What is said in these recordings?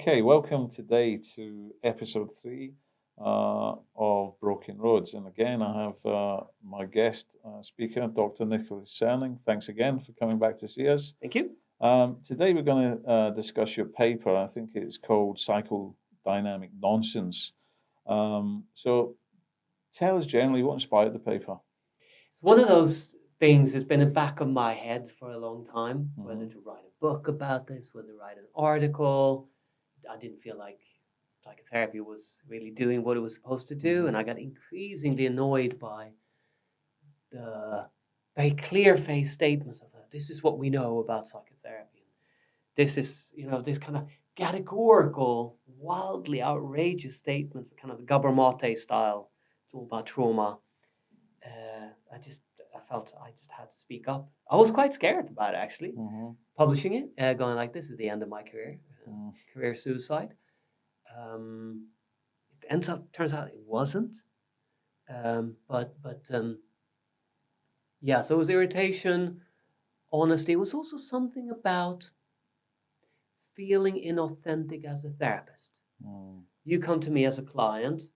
Okay, welcome today to episode 3 of Broken Roads. And again, I have my guest speaker, Dr. Niklas Serning. Thanks again for coming back to see us. Thank you. Today, we're going to discuss your paper. I think it's called Psychodynamic Nonsense. So tell us generally what inspired the paper. It's one of those things that's been in the back of my head for a long time, whether to write a book about this, whether to write an article. I didn't feel like psychotherapy was really doing what it was supposed to do, and I got increasingly annoyed by the very clear-faced statements of this is what we know about psychotherapy. This is, this kind of categorical, wildly outrageous statements, kind of the Gabor Mate style. It's all about trauma. I felt I just had to speak up. I was quite scared about it, actually, publishing it, going like, this is the end of my career, career suicide. It turns out it wasn't. Yeah, so it was irritation, honesty. It was also something about feeling inauthentic as a therapist. You come to me as a client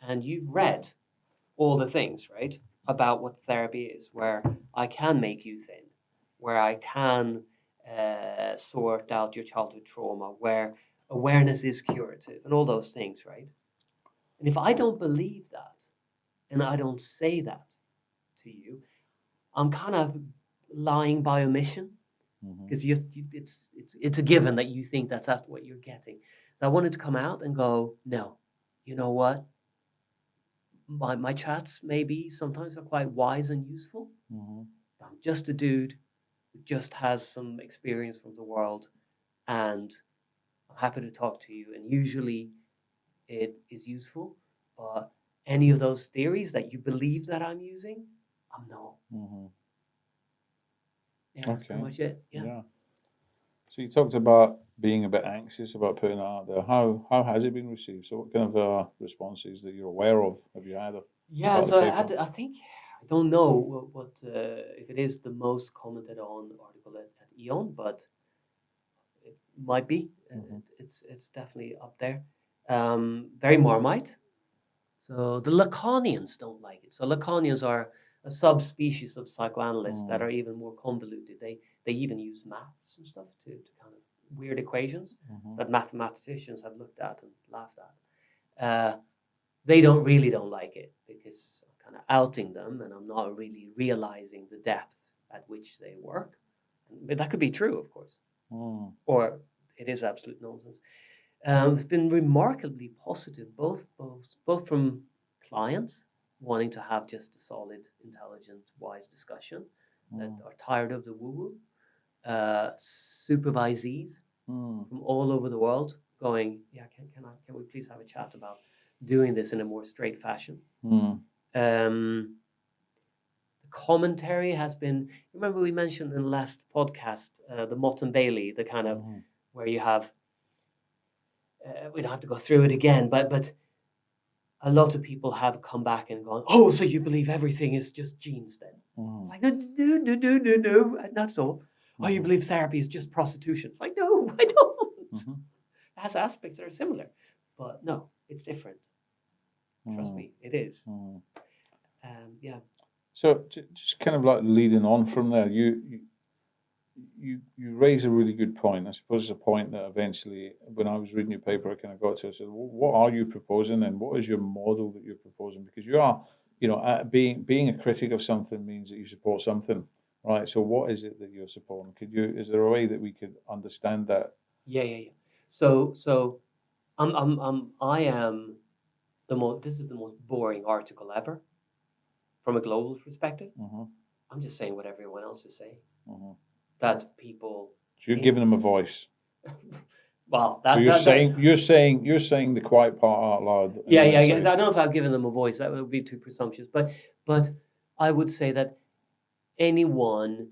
and you've read all the things, right, about what therapy is, where I can make you thin, where I can sort out your childhood trauma, where awareness is curative, and all those things, right? And if I don't believe that, and I don't say that to you, I'm kind of lying by omission, because it's a given that you think that's what you're getting. So I wanted to come out and go, no, you know what? My chats maybe sometimes are quite wise and useful. I'm just a dude who just has some experience from the world, and I'm happy to talk to you. And usually it is useful, but any of those theories that you believe that I'm using, I'm no. Yeah, that's pretty much it. Yeah. So you talked about being a bit anxious about putting it out there. How has it been received? So what kind of responses that you're aware of have you had? Yeah, so I think, I don't know what if it is the most commented on article at Eon, but it might be. It's definitely up there. Very Marmite. So the Lacanians don't like it. So Lacanians are a subspecies of psychoanalysts that are even more convoluted. They even use maths and stuff to kind of weird equations that mathematicians have looked at and laughed at. They don't like it because I'm kind of outing them and I'm not really realizing the depth at which they work. But that could be true, of course. Or it is absolute nonsense. It's been remarkably positive, both from clients wanting to have just a solid, intelligent, wise discussion that are tired of the woo-woo, supervisees from all over the world going, yeah, can we please have a chat about doing this in a more straight fashion? The commentary has been, remember we mentioned in the last podcast, the Mott and Bailey, the kind of where you have, we don't have to go through it again, but a lot of people have come back and gone, oh, so you believe everything is just genes then? It's like, no, not so. Oh, you believe therapy is just prostitution? It's like, no, I don't. It has aspects that are similar, but no, it's different. Trust me, it is. Yeah. So just kind of like leading on from there, you raise a really good point. I suppose it's a point that eventually, when I was reading your paper, I kind of got to. I said, well, what are you proposing, and what is your model that you're proposing? Because you are, being a critic of something means that you support something, right? So what is it that you're supporting? Is there a way that we could understand that? Yeah. So I am this is the most boring article ever from a global perspective. I'm just saying what everyone else is saying. That people. So you're giving them a voice. Well, you're saying the quiet part out loud. Yeah. I don't know if I've given them a voice. That would be too presumptuous. But I would say that anyone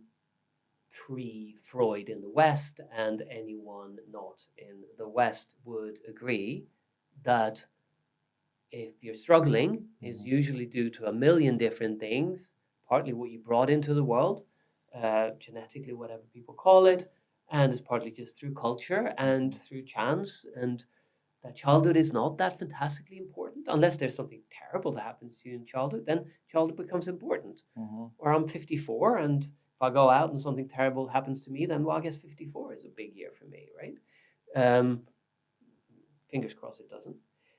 pre-Freud in the West and anyone not in the West would agree that if you're struggling, is usually due to a million different things, partly what you brought into the world, genetically, whatever people call it, and it's partly just through culture and through chance, and that childhood is not that fantastically important unless there's something terrible that happens to you in childhood. Then childhood becomes important. Or I'm 54, and if I go out and something terrible happens to me, then well, I guess 54 is a big year for me, right? Fingers crossed it doesn't.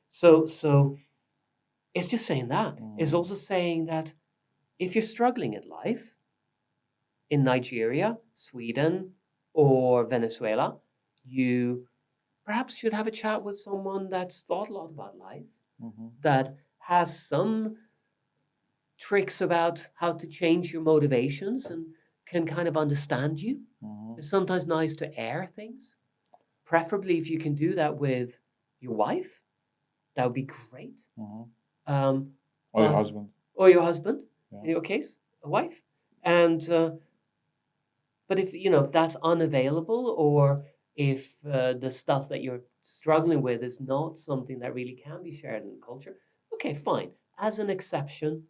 So it's just saying that. It's also saying that if you're struggling in life, in Nigeria, Sweden, or Venezuela, you perhaps should have a chat with someone that's thought a lot about life, that has some tricks about how to change your motivations and can kind of understand you. It's sometimes nice to air things. Preferably if you can do that with your wife, that would be great. Or your husband. Or your husband, Yeah. in your case, a wife. And but if that's unavailable, or if the stuff that you're struggling with is not something that really can be shared in culture, okay, fine. As an exception,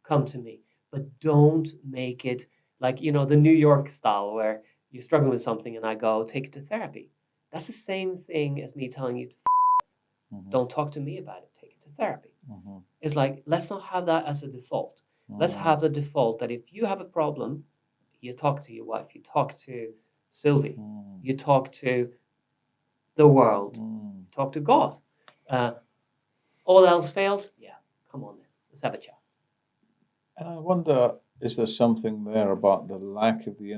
come to me. But don't make it like, the New York style where you're struggling with something and I go, take it to therapy. That's the same thing as me telling you to don't talk to me about it, take it to therapy. It's like, let's not have that as a default. Let's have the default that if you have a problem, you talk to your wife, you talk to Sylvie, you talk to the world, you talk to God. All else fails, yeah, come on then, let's have a chat. And I wonder, is there something there about the lack of the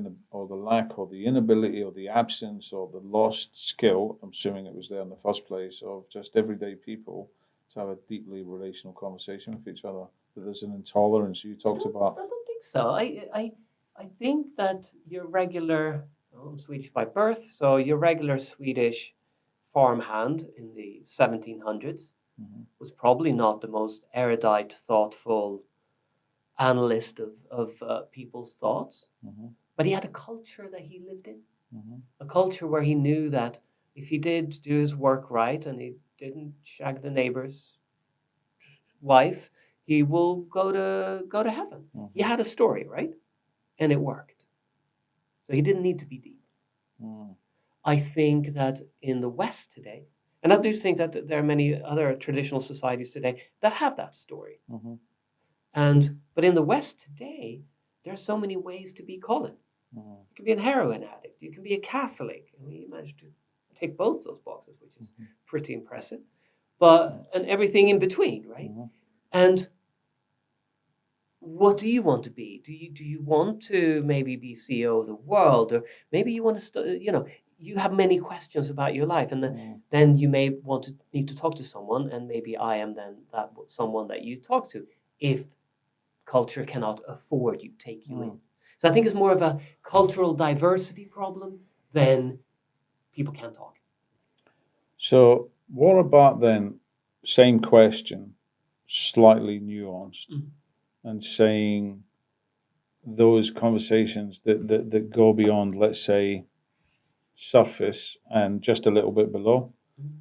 inability or the absence or the lost skill, I'm assuming it was there in the first place, of just everyday people to have a deeply relational conversation with each other? That there's an intolerance you talked about. I don't think so. I think that your regular, I'm Swedish by birth, so your regular Swedish farmhand in the 1700s was probably not the most erudite, thoughtful analyst of people's thoughts, but he had a culture that he lived in, a culture where he knew that if he did do his work right and he didn't shag the neighbor's wife, he will go to heaven. He had a story, right? And it worked. So he didn't need to be deep. I think that in the West today, and I do think that there are many other traditional societies today that have that story. But in the West today, there are so many ways to be Colin. You can be a heroin addict. You can be a Catholic. And we managed to take both those boxes, which is pretty impressive. And everything in between, right? And what do you want to be? Do you want to maybe be CEO of the world, or maybe you want to you have many questions about your life, and then you may need to talk to someone, and maybe I am then that someone that you talk to if culture cannot afford you, take you in. So I think it's more of a cultural diversity problem than people can't talk. So what about then, same question, slightly nuanced, and saying those conversations that go beyond, let's say, surface and just a little bit below.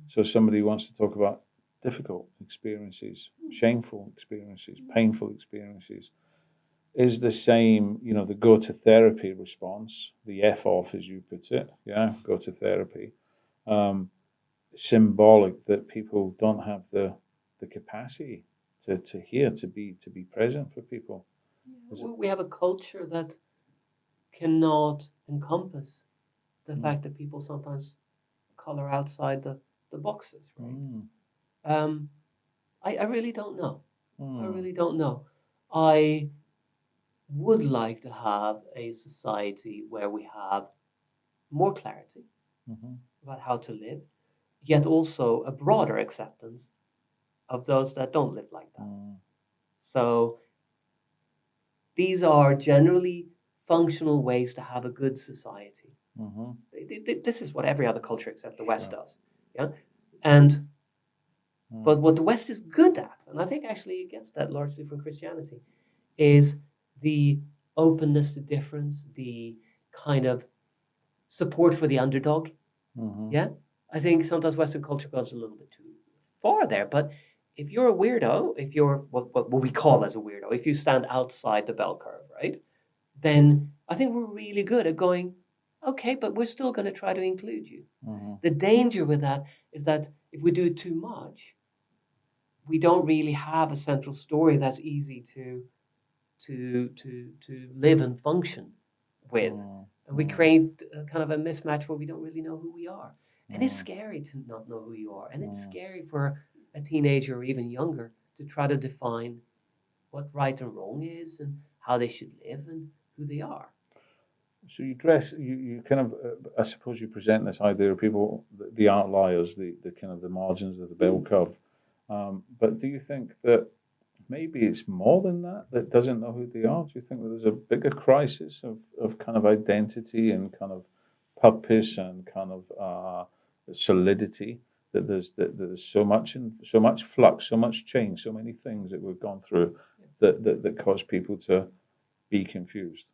So somebody wants to talk about difficult experiences, shameful experiences, painful experiences, is the same, the go to therapy response, the F off as you put it, go to therapy, symbolic that people don't have the capacity to hear, to be present for people. We have a culture that cannot encompass the fact that people sometimes color outside the boxes, right? I really don't know. I really don't know. I would like to have a society where we have more clarity about how to live, yet also a broader acceptance of those that don't live like that. So these are generally functional ways to have a good society. This is what every other culture except the West does. But what the West is good at, and I think actually it gets that largely from Christianity, is the openness to difference, the kind of support for the underdog. I think sometimes Western culture goes a little bit too far there, but if you're a weirdo, if you're what we call as a weirdo, if you stand outside the bell curve, right, then I think we're really good at going, Okay, but we're still going to try to include you. Mhm. The danger with that is that if we do too much, we don't really have a central story that's easy to live and function with. And we create a kind of a mismatch where we don't really know who we are. And it's scary to not know who you are. And it's scary for a teenager or even younger to try to define what right and wrong is and how they should live and who they are. So you kind of, I suppose you present this idea of people, the outliers, the kind of the margins of the bell curve. But do you think that maybe it's more than that that doesn't know who they are? Do you think that there's a bigger crisis of kind of identity and kind of purpose and kind of solidity? That there's so much flux, so much change, so many things that we've gone through that cause people to be confused.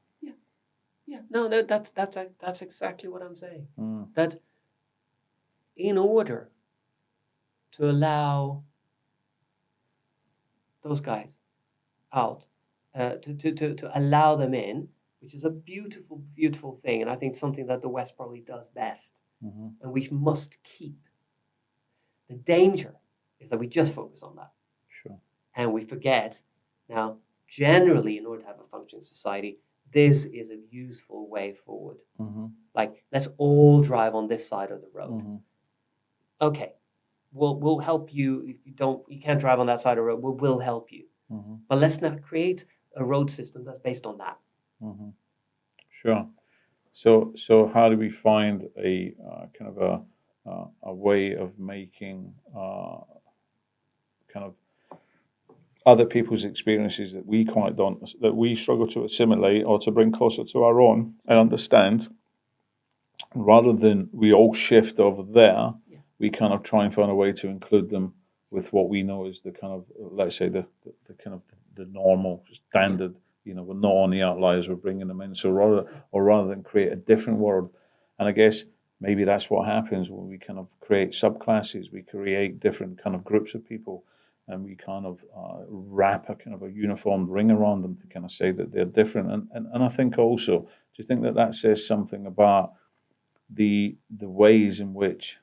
Yeah, no, that's exactly what I'm saying. Mm. That in order to allow those guys out, to allow them in, which is a beautiful, beautiful thing, and I think something that the West probably does best, and we must keep. The danger is that we just focus on that, Sure. and we forget. Now, generally, in order to have a functioning society, this is a useful way forward. Like, let's all drive on this side of the road. Okay, we'll help you if you can't drive on that side of the road. We'll help you, but let's not create a road system that's based on that. Sure. So how do we find a kind of a way of making kind of other people's experiences that we struggle to assimilate or to bring closer to our own and understand, rather than we all shift over there, we kind of try and find a way to include them with what we know is the kind of, let's say, the kind of the normal standard. We're not on the outliers, we're bringing them in. So rather than create a different world, and I guess maybe that's what happens when we kind of create subclasses, we create different kind of groups of people, and we kind of wrap a kind of a uniform ring around them to kind of say that they're different. And I think also, do you think that says something about the ways in which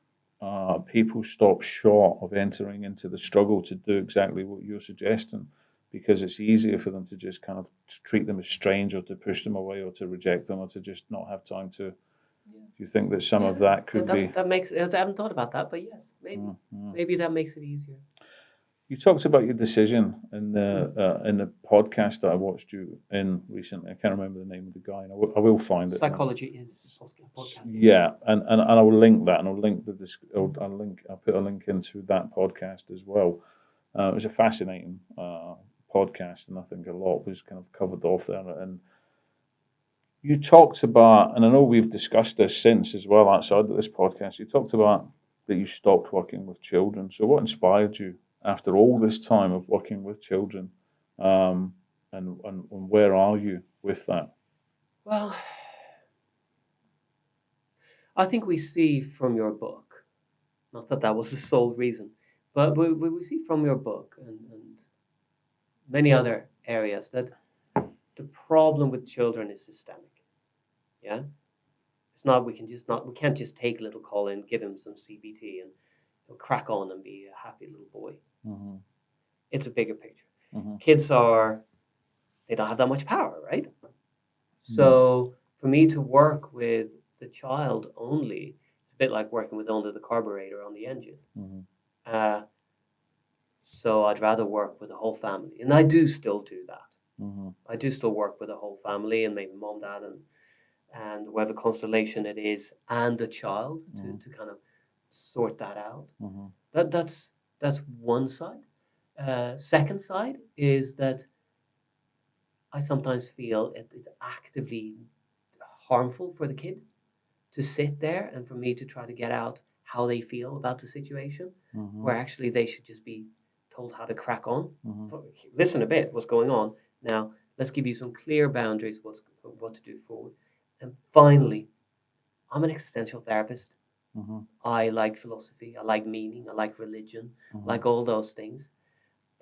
people stop short of entering into the struggle to do exactly what you're suggesting, because it's easier for them to just kind of treat them as strange, or to push them away, or to reject them, or to just not have time to. Do you think that some of that could be? That makes. I haven't thought about that, but yes, maybe that makes it easier. You talked about your decision in the podcast that I watched you in recently. I can't remember the name of the guy, and I will find it. Psychology is podcasting. Yeah, and I will link that, and I'll put a link into that podcast as well. It was a fascinating podcast, and I think a lot was kind of covered off there. And you talked about, and I know we've discussed this since as well outside of this podcast. You talked about that you stopped working with children. So what inspired you after all this time of working with children, and where are you with that? Well, I think we see from your book, not that was the sole reason, but we see from your book and many other areas that the problem with children is systemic. Yeah, it's not we can't just take little Colin, give him some CBT, and he'll crack on and be a happy little boy. It's a bigger picture. Kids they don't have that much power, right? So for me to work with the child only, it's a bit like working with only the carburetor on the engine. So I'd rather work with the whole family, and I do still do that. I do still work with the whole family, and maybe mom, dad, and whatever constellation it is, and the child to kind of sort that out. That's one side. Second side is that I sometimes feel it's actively harmful for the kid to sit there and for me to try to get out how they feel about the situation, where actually they should just be told how to crack on. Listen a bit, what's going on. Now, let's give you some clear boundaries, what to do forward. And finally, I'm an existential therapist. I like philosophy, I like meaning, I like religion, I like all those things.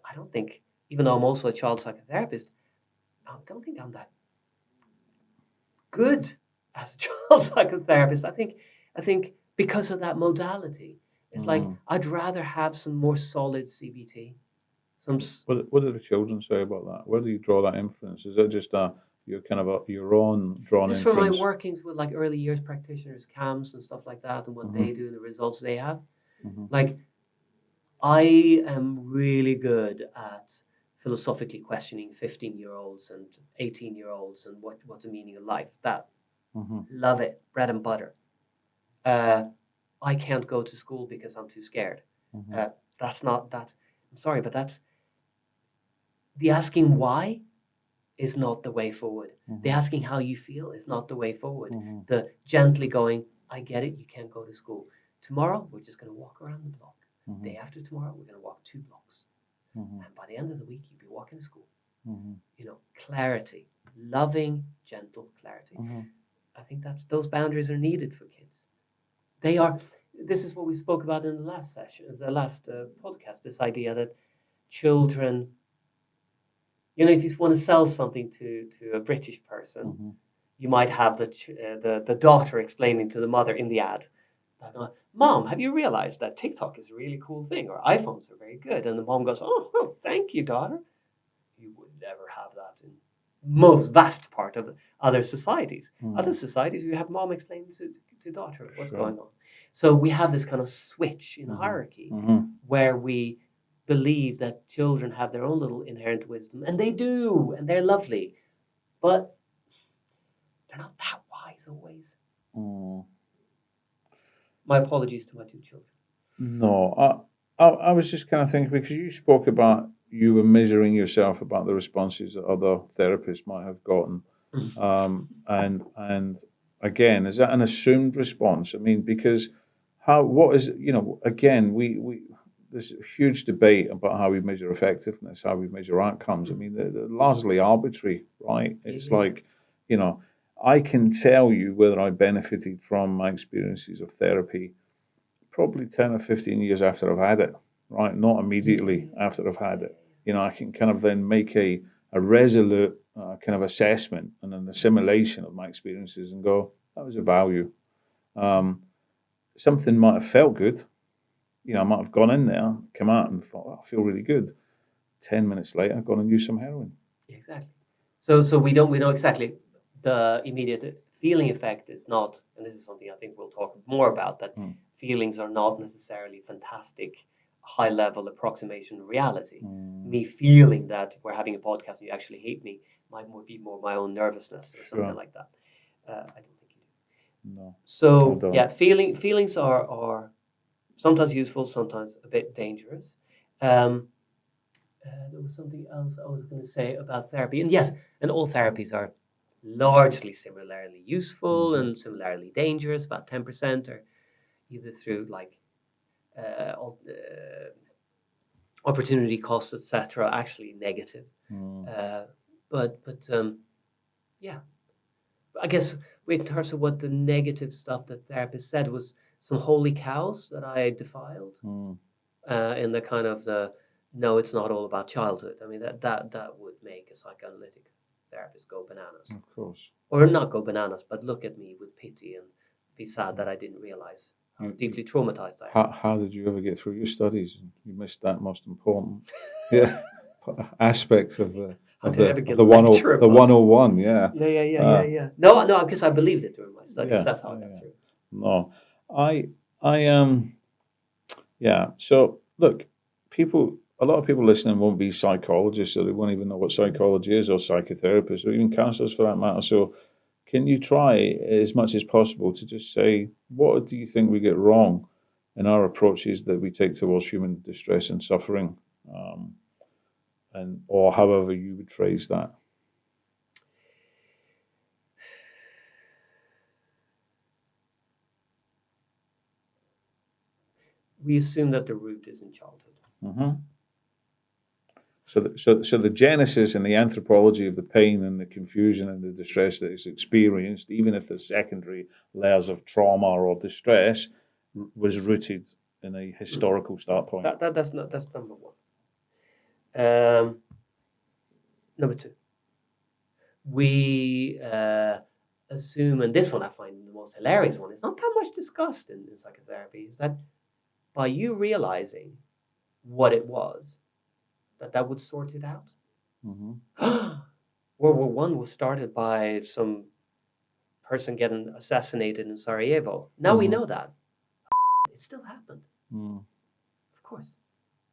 I don't think, even though I'm also a child psychotherapist, I don't think I'm that good as a child psychotherapist. I think because of that modality, it's like I'd rather have some more solid CBT. What do the children say about that? Where do you draw that inference? Is it just your kind of your own drawn just inference? from my workings with like early years practitioners, CAMs and stuff like that, and what they do and the results they have. Like, I am really good at philosophically questioning 15-year-olds and 18-year-olds and what's the meaning of life. That love it, bread and butter. I can't go to school because I'm too scared. That's not that. I'm sorry, but that's the asking why is not the way forward. The asking how you feel is not the way forward. The gently going, I get it, you can't go to school. Tomorrow, we're just going to walk around the block. Day after tomorrow, we're going to walk 2 blocks. And by the end of the week, you'll be walking to school. You know, clarity, loving, gentle clarity. I think those boundaries are needed for kids. They are. This is what we spoke about in the last session, the last podcast, this idea that children, you know, if you want to sell something to a British person, you might have the daughter explaining to the mother in the ad, Mom, have you realized that TikTok is a really cool thing, or iPhones are very good? And the mom goes, oh, thank you, daughter. You would never have that in most vast part of other societies. Other societies, you have mom explaining to daughter what's going on. So we have this kind of switch in hierarchy where we believe that children have their own little inherent wisdom, and they do, and they're lovely, but they're not that wise always. My apologies to my 2 children. No, I was just kind of thinking, because you spoke about you were measuring yourself about the responses that other therapists might have gotten, and again, is that an assumed response? I mean, because again, we there's a huge debate about how we measure effectiveness, how we measure outcomes. I mean, they're largely arbitrary, right? It's like, you know, I can tell you whether I benefited from my experiences of therapy probably 10 or 15 years after I've had it, right? Not immediately after I've had it. You know, I can kind of then make a resolute kind of assessment and an assimilation of my experiences and go, that was a value. Something might have felt good. You know, I might have gone in there, come out and thought, I feel really good. 10 minutes later, I've gone and used some heroin. Exactly. So we know exactly the immediate feeling effect is not, and this is something I think we'll talk more about, that feelings are not necessarily fantastic, high-level approximation of reality. Me feeling that we're having a podcast and you actually hate me might be more my own nervousness or something like that. I don't think you do. No. So yeah, feelings are sometimes useful, sometimes a bit dangerous. There was something else I was going to say about therapy. And yes, and all therapies are largely similarly useful and similarly dangerous. About 10% are either through like opportunity costs, etc., actually negative. But yeah, I guess in terms of what the negative stuff that therapists said was some holy cows that I defiled in the kind of no, it's not all about childhood. I mean, that would make a psychoanalytic therapist go bananas. Of course. Or not go bananas, but look at me with pity and be sad that I didn't realize how deeply traumatized I am. How did you ever get through your studies? You missed that most important aspect of the 101. Yeah. Yeah. No, because I believed it during my studies. That's how I got through. No, So look, a lot of people listening won't be psychologists, so they won't even know what psychology is, or psychotherapists, or even counselors for that matter. So can you try as much as possible to just say, what do you think we get wrong in our approaches that we take towards human distress and suffering, or however you would phrase that? We assume that the root is in childhood. So the genesis and the anthropology of the pain and the confusion and the distress that is experienced, even if the secondary layers of trauma or distress, was rooted in a historical start point. That's number one. Number two, we assume, and this one I find the most hilarious one, it's not that much discussed in psychotherapy, is that by you realizing what it was, that would sort it out. Mm-hmm. World War One was started by some person getting assassinated in Sarajevo. Now we know that. It still happened. Of course.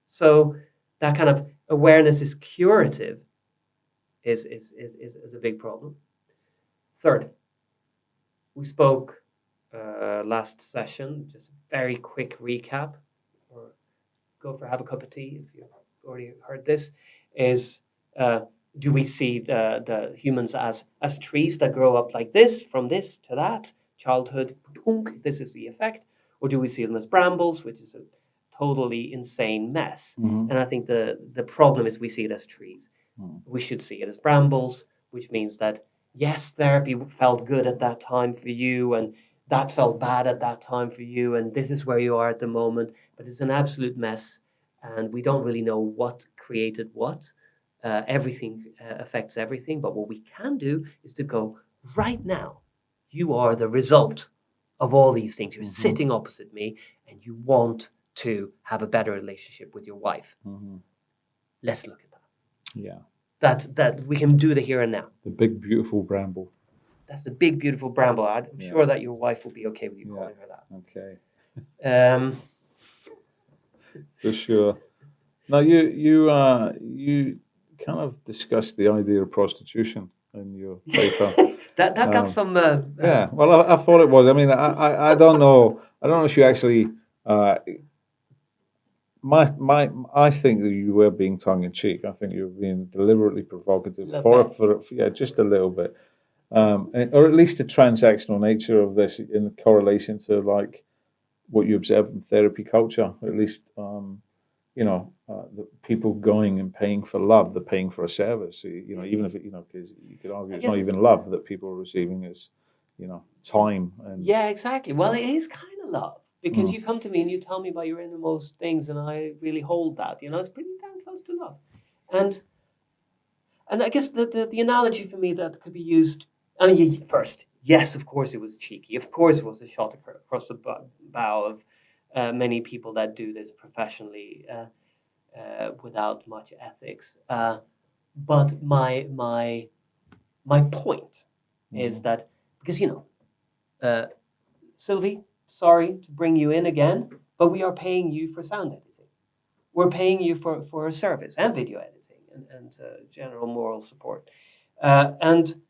So that kind of awareness is curative is a big problem. Third, we spoke last session, just a very quick recap, or go for have a cup of tea if you've already heard this, is do we see the humans as trees that grow up like this, from this to that, childhood, this is the effect, or do we see them as brambles, which is a totally insane mess? Mm-hmm. And I think the problem is we see it as trees. We should see it as brambles, which means that, yes, therapy felt good at that time for you, and that felt bad at that time for you, and this is where you are at the moment, but it's an absolute mess, and we don't really know what created what. Everything affects everything, but what we can do is to go, right now, you are the result of all these things. You're sitting opposite me, and you want to have a better relationship with your wife. Let's look at that. Yeah. That we can do the here and now. The big, beautiful bramble. That's the big, beautiful bramble. I'm sure that your wife will be okay with you calling her that. Okay. For sure. Now, you kind of discussed the idea of prostitution in your paper. that got some. Yeah. Well, I thought it was. I mean, I don't know. I don't know if you actually. I think that you were being tongue in cheek. I think you were being deliberately provocative for just a little bit, or at least the transactional nature of this in correlation to like what you observe in therapy culture. At least, the people going and paying for love, they're paying for a service. Even if because you could argue it's not even love that people are receiving as, time. And yeah, exactly. Well, it is kind of love. Because you come to me and you tell me about your innermost things, and I really hold that. It's pretty damn close to love. And I guess the analogy for me that could be used, first, yes, of course it was cheeky. Of course it was a shot across the bow of many people that do this professionally without much ethics. But my point is that, because, Sylvie, sorry to bring you in again, but we are paying you for sound editing. We're paying you for a service and video editing and general moral support. And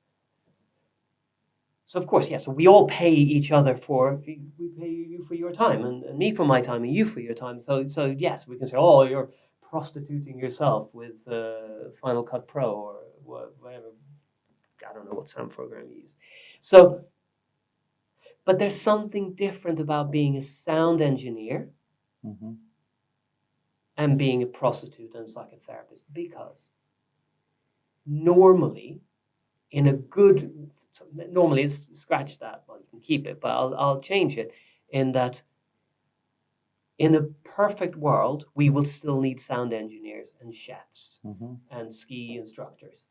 so, of course, so we all pay each other we pay you for your time and me for my time and you for your time. So yes, we can say, oh, you're prostituting yourself with Final Cut Pro or whatever. I don't know what sound program you use. So, but there's something different about being a sound engineer and being a prostitute and psychotherapist, because normally it's scratch that, well, you can keep it, but I'll change it, in that in a perfect world, we will still need sound engineers and chefs and ski instructors.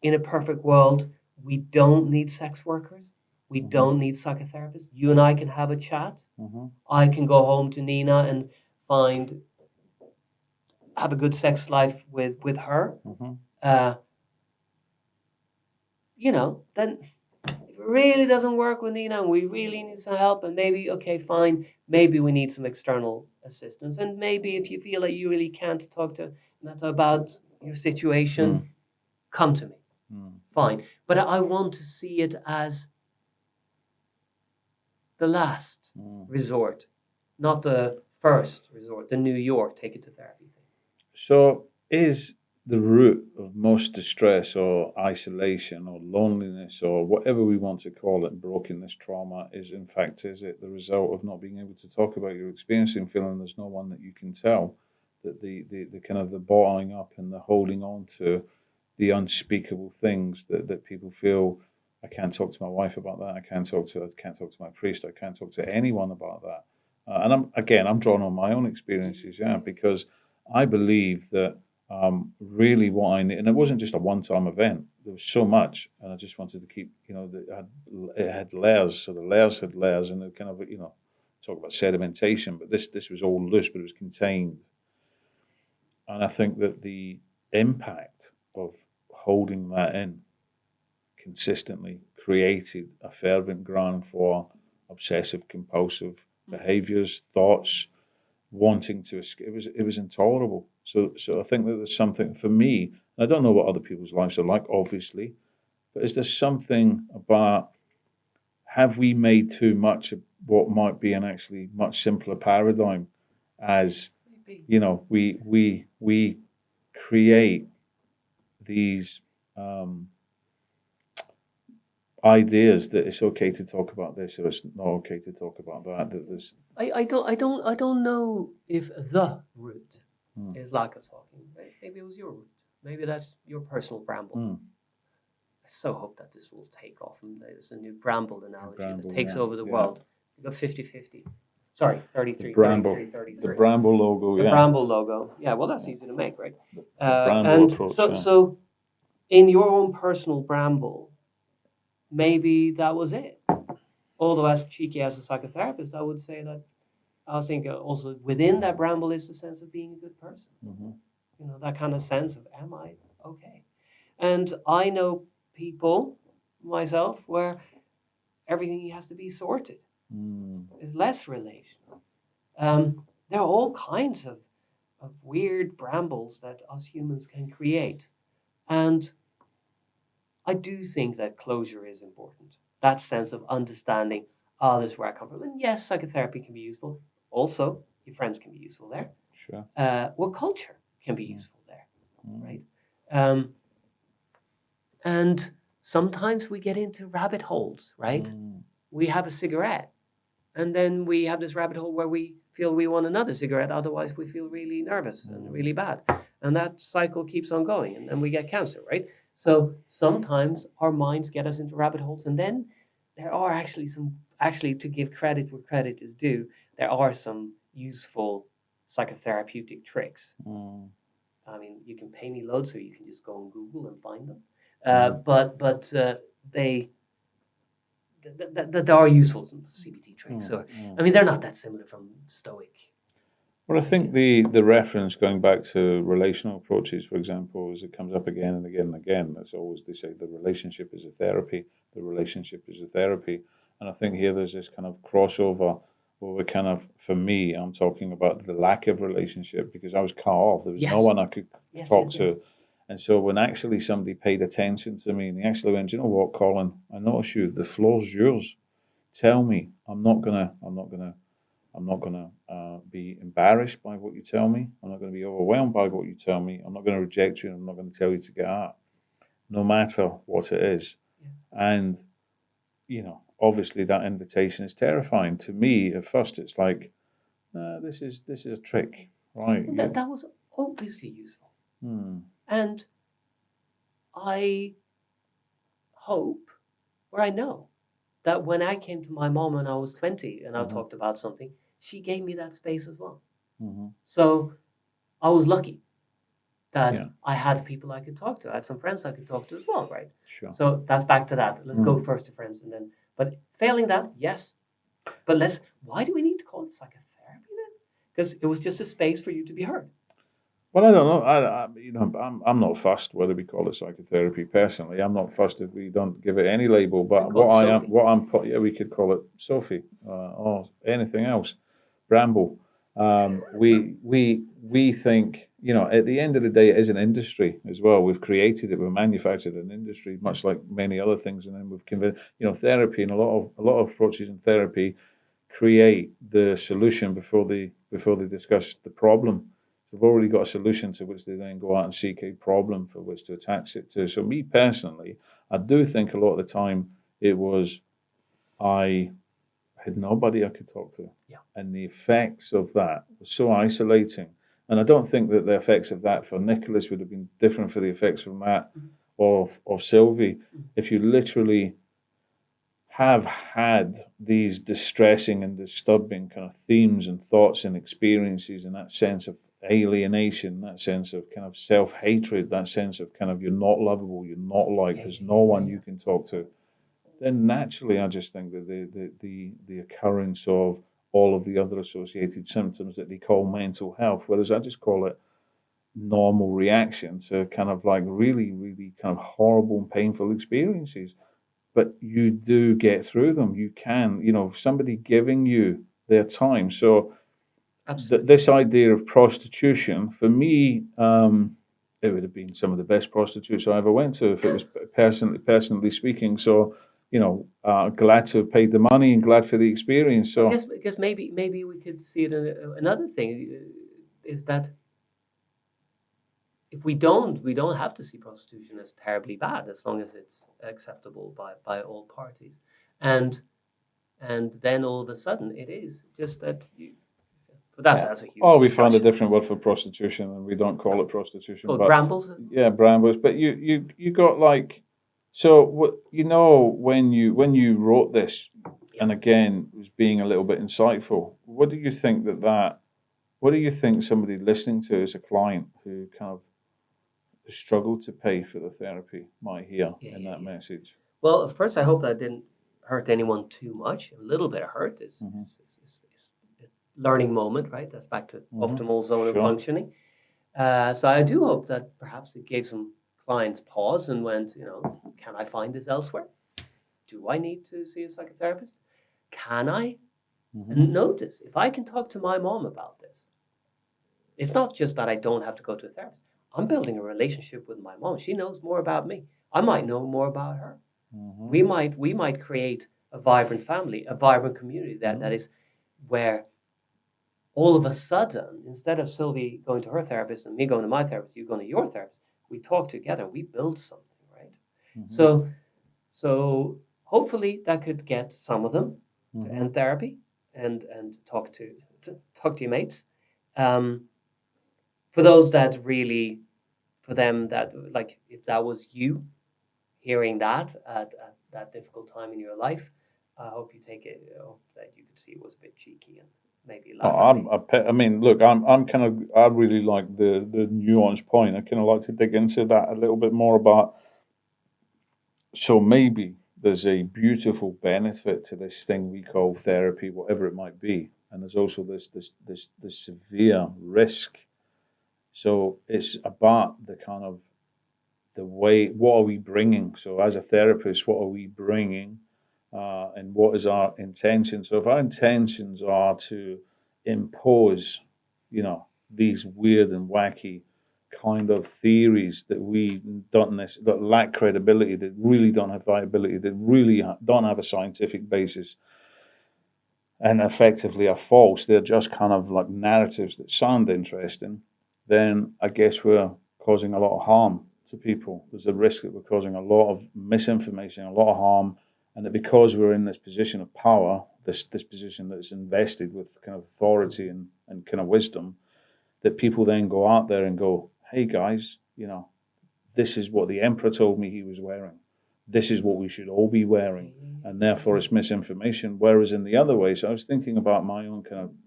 In a perfect world, we don't need sex workers. We don't need psychotherapists. You and I can have a chat. I can go home to Nina and have a good sex life with her. Then if it really doesn't work with Nina and we really need some help, and maybe, okay, fine, maybe we need some external assistance. And maybe if you feel like you really can't talk to Nata about your situation, come to me. Fine. But I want to see it as the last resort, not the first resort, the New York take it to therapy thing. So is the root of most distress or isolation or loneliness or whatever we want to call it, brokenness, trauma, is it the result of not being able to talk about your experience and feeling there's no one that you can tell, that the kind of the bottling up and the holding on to the unspeakable things that people feel, I can't talk to my wife about that. I can't talk to my priest. I can't talk to anyone about that. And I'm drawing on my own experiences, because I believe that really what I need, and it wasn't just a one-time event. there was so much, and I just wanted to keep, it had layers, so the layers had layers, and it kind of, talk about sedimentation, but this was all loose, but it was contained. And I think that the impact of holding that in consistently created a fervent ground for obsessive compulsive behaviors, thoughts, wanting to escape. It was intolerable. So I think that there's something for me. I don't know what other people's lives are like, obviously, but is there something about, have we made too much of what might be an actually much simpler paradigm, as we create these ideas that it's okay to talk about this or it's not okay to talk about that. That there's I don't know if the root is lack of talking. Maybe it was your root. Maybe that's your personal bramble. I so hope that this will take off, and there's a new bramble analogy that takes over the world. You go 50-50. Sorry, 33, 33, 33. The bramble logo, The bramble logo. Yeah, well, that's easy to make, right? The bramble approach, so in your own personal bramble, maybe that was it. Although, as cheeky as a psychotherapist, I would say that I think also within that bramble is the sense of being a good person. That kind of sense of, am I okay? And I know people, myself, where everything has to be sorted. Is less relational. There are all kinds of weird brambles that us humans can create. And I do think that closure is important. That sense of understanding, this is where I come from. And yes, psychotherapy can be useful. Also, your friends can be useful there. Sure. Work culture can be useful there, right? And sometimes we get into rabbit holes, right? We have a cigarette, and then we have this rabbit hole where we feel we want another cigarette. Otherwise, we feel really nervous and really bad. And that cycle keeps on going, and then we get cancer, right? So sometimes our minds get us into rabbit holes, and then there are actually to give credit where credit is due, there are some useful psychotherapeutic tricks. I mean, you can pay me loads, so you can just go on Google and find them. But there are useful some CBT tricks. So I mean, they're not that similar from Stoic. Well, I think the reference going back to relational approaches, for example, as it comes up again and again and again, that's always they say the relationship is a therapy. The relationship is a therapy, and I think here there's this kind of crossover where we're kind of, for me, I'm talking about the lack of relationship because I was cut off. There was no one I could talk to. And so when actually somebody paid attention to me and they actually went, you know what, Colin, I notice you, the floor's yours. Tell me. I'm not gonna be embarrassed by what you tell me. I'm not gonna be overwhelmed by what you tell me. I'm not gonna reject you. I'm not gonna tell you to get out, no matter what it is. And obviously that invitation is terrifying to me. At first, it's like, this is a trick, right? That was obviously useful. And I hope, or I know, that when I came to my mom when I was 20 and I talked about something, she gave me that space as well. So I was lucky that I had people I could talk to. I had some friends I could talk to as well, right? Sure. So that's back to that. Let's go first to friends and then, but failing that, yes. But why do we need to call it psychotherapy then? Because it was just a space for you to be heard. Well, I don't know. I'm not fussed whether we call it psychotherapy. Personally, I'm not fussed if we don't give it any label. But we could call it Sophie or anything else. Bramble. We think, at the end of the day, it is an industry as well. We've created it. We've manufactured an industry, much like many other things, and then we've convinced. Therapy and a lot of approaches in therapy create the solution before they discuss the problem. They've already got a solution to which they then go out and seek a problem for which to attach it to. So me personally, I do think a lot of the time it was I had nobody I could talk to. And the effects of that were so isolating. And I don't think that the effects of that for Nicholas would have been different for the effects of Matt or of Sylvie. If you literally have had these distressing and disturbing kind of themes and thoughts and experiences and that sense of alienation, that sense of kind of self-hatred, that sense of kind of you're not lovable, you're not liked, there's no one you can talk to, then naturally I just think that the occurrence of all of the other associated symptoms that they call mental health, whereas I just call it normal reaction to kind of like really, really kind of horrible and painful experiences. But you do get through them. You can, somebody giving you their time. So this idea of prostitution, for me, it would have been some of the best prostitutes I ever went to if it was personally speaking. So, glad to have paid the money and glad for the experience. So because maybe we could see it another thing is that if we don't have to see prostitution as terribly bad as long as it's acceptable by all parties, and then all of a sudden it is just that you. But that's a huge. Oh, we found a different word for prostitution, and we don't call it prostitution. Oh, brambles. Yeah, brambles. But you got like, so what when you wrote this, and again was being a little bit insightful. What do you think What do you think somebody listening to as a client who kind of struggled to pay for the therapy might hear in that message? Well, first, I hope that didn't hurt anyone too much. A little bit of hurt is a learning moment, right? That's back to optimal zone of functioning. So I do hope that perhaps it gave some clients pause and went, can I find this elsewhere? Do I need to see a psychotherapist? Can I? And notice, if I can talk to my mom about this, it's not just that I don't have to go to a therapist. I'm building a relationship with my mom. She knows more about me. I might know more about her. We might create a vibrant family, a vibrant community that is where all of a sudden, instead of Sylvie going to her therapist and me going to my therapist, you going to your therapist, we talk together, we build something, right? So hopefully that could get some of them to end therapy and talk to your mates. For those that really, for them that, like, if that was you hearing that at that difficult time in your life, I hope you take it, that you could see it was a bit cheeky and maybe laugh at me. I mean, look, I really like the nuanced point. I kind of like to dig into that a little bit more about, so maybe there's a beautiful benefit to this thing we call therapy, whatever it might be. And there's also this severe risk. So it's about the kind of the way, what are we bringing? So as a therapist, what are we bringing? And what is our intention? So if our intentions are to impose, these weird and wacky kind of theories that we don't necessarily, that lack credibility, that really don't have viability, that really don't have a scientific basis, and effectively are false, they're just kind of like narratives that sound interesting, then I guess we're causing a lot of harm to people. There's a risk that we're causing a lot of misinformation, a lot of harm, and that because we're in this position of power, this position that's invested with kind of authority and kind of wisdom, that people then go out there and go, hey guys, this is what the emperor told me he was wearing. This is what we should all be wearing. And therefore it's misinformation. Whereas in the other way, so I was thinking about my own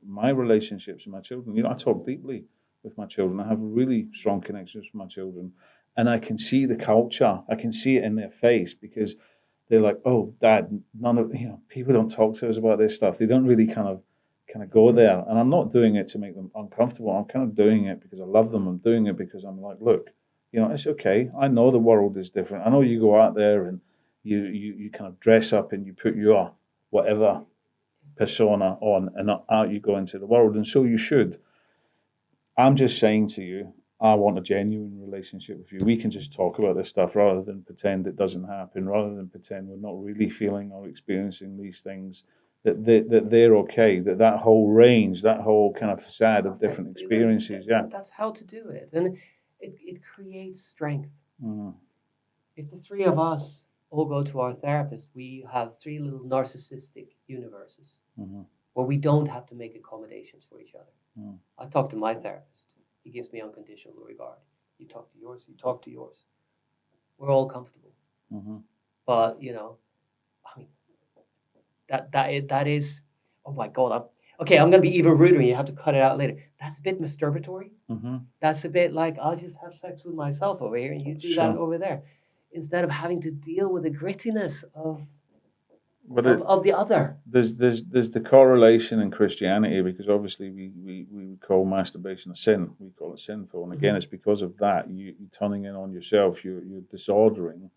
my relationships with my children. I talk deeply with my children. I have really strong connections with my children. And I can see the culture. I can see it in their face because they're like, oh, Dad, none of, people don't talk to us about this stuff. They don't really kind of go there. And I'm not doing it to make them uncomfortable. I'm kind of doing it because I love them. I'm doing it because I'm like, look, it's okay. I know the world is different. I know you go out there and you kind of dress up and you put your whatever persona on and out you go into the world. And so you should. I'm just saying to you, I want a genuine relationship with you. We can just talk about this stuff rather than pretend it doesn't happen, rather than pretend we're not really feeling or experiencing these things, that they're okay, that whole range, that whole kind of facade of different experiences. Yeah. That's how to do it. And it creates strength. If the three of us all go to our therapist, we have three little narcissistic universes where we don't have to make accommodations for each other. I talk to my therapist. He gives me unconditional regard. You talk to yours, you talk to yours. We're all comfortable. But, I mean, that is, oh my God, okay, I'm going to be even ruder and you have to cut it out later. That's a bit masturbatory. Mm-hmm. That's a bit like, I'll just have sex with myself over here and you do that Sure. over there. Instead of having to deal with the grittiness of But the other. there's the correlation in Christianity, because obviously we would call masturbation a sin. We call it sinful, and again, it's because of that. You're turning in on yourself. You're disordering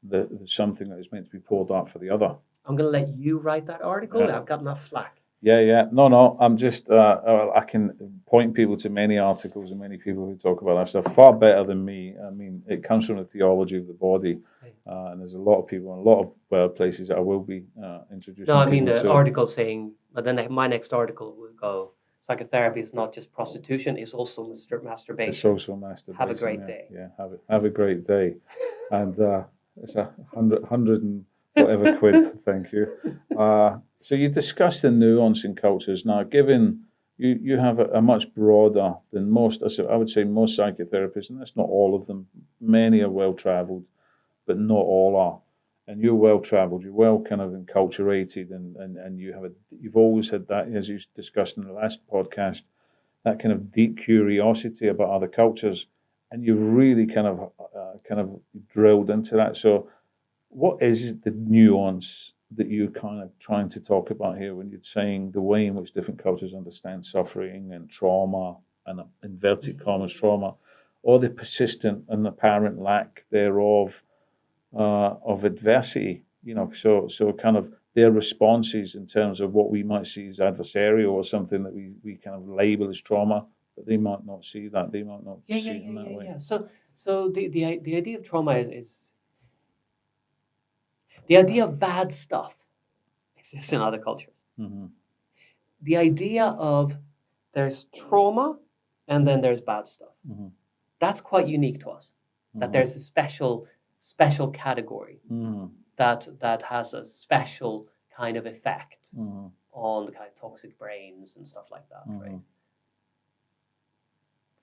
the something that is meant to be poured out for the other. I'm going to let you write that article. Yeah. I've got enough flack. Yeah. No. I'm just. I can point people to many articles and many people who talk about that stuff far better than me. I mean, it comes from the theology of the body, and there's a lot of people in a lot of places that I will be introducing. No, I mean the to. article saying, but then my next article will go, psychotherapy is not just prostitution; it's also masturbation. It's also masturbation. Have a great day. Yeah, have a great day, and it's 100 and whatever quid. Thank you. So you discussed the nuance in cultures. Now, given you have a much broader than most, I would say most psychotherapists, and that's not all of them. Many are well-traveled, but not all are. And you're well-traveled, you're well kind of enculturated, and you've always had that, as you discussed in the last podcast, that kind of deep curiosity about other cultures, and you've really kind of drilled into that. So what is the nuance that you're kind of trying to talk about here when you're saying the way in which different cultures understand suffering and trauma and inverted commas trauma, or the persistent and apparent lack thereof of adversity? So kind of their responses in terms of what we might see as adversarial or something that we kind of label as trauma, but they might not see that. They might not see it in that way. Yeah. So the idea of trauma is the idea of bad stuff exists in other cultures. Mm-hmm. The idea of there's trauma and then there's bad stuff. Mm-hmm. That's quite unique to us. That there's a special category that has a special kind of effect on the kind of toxic brains and stuff like that, right?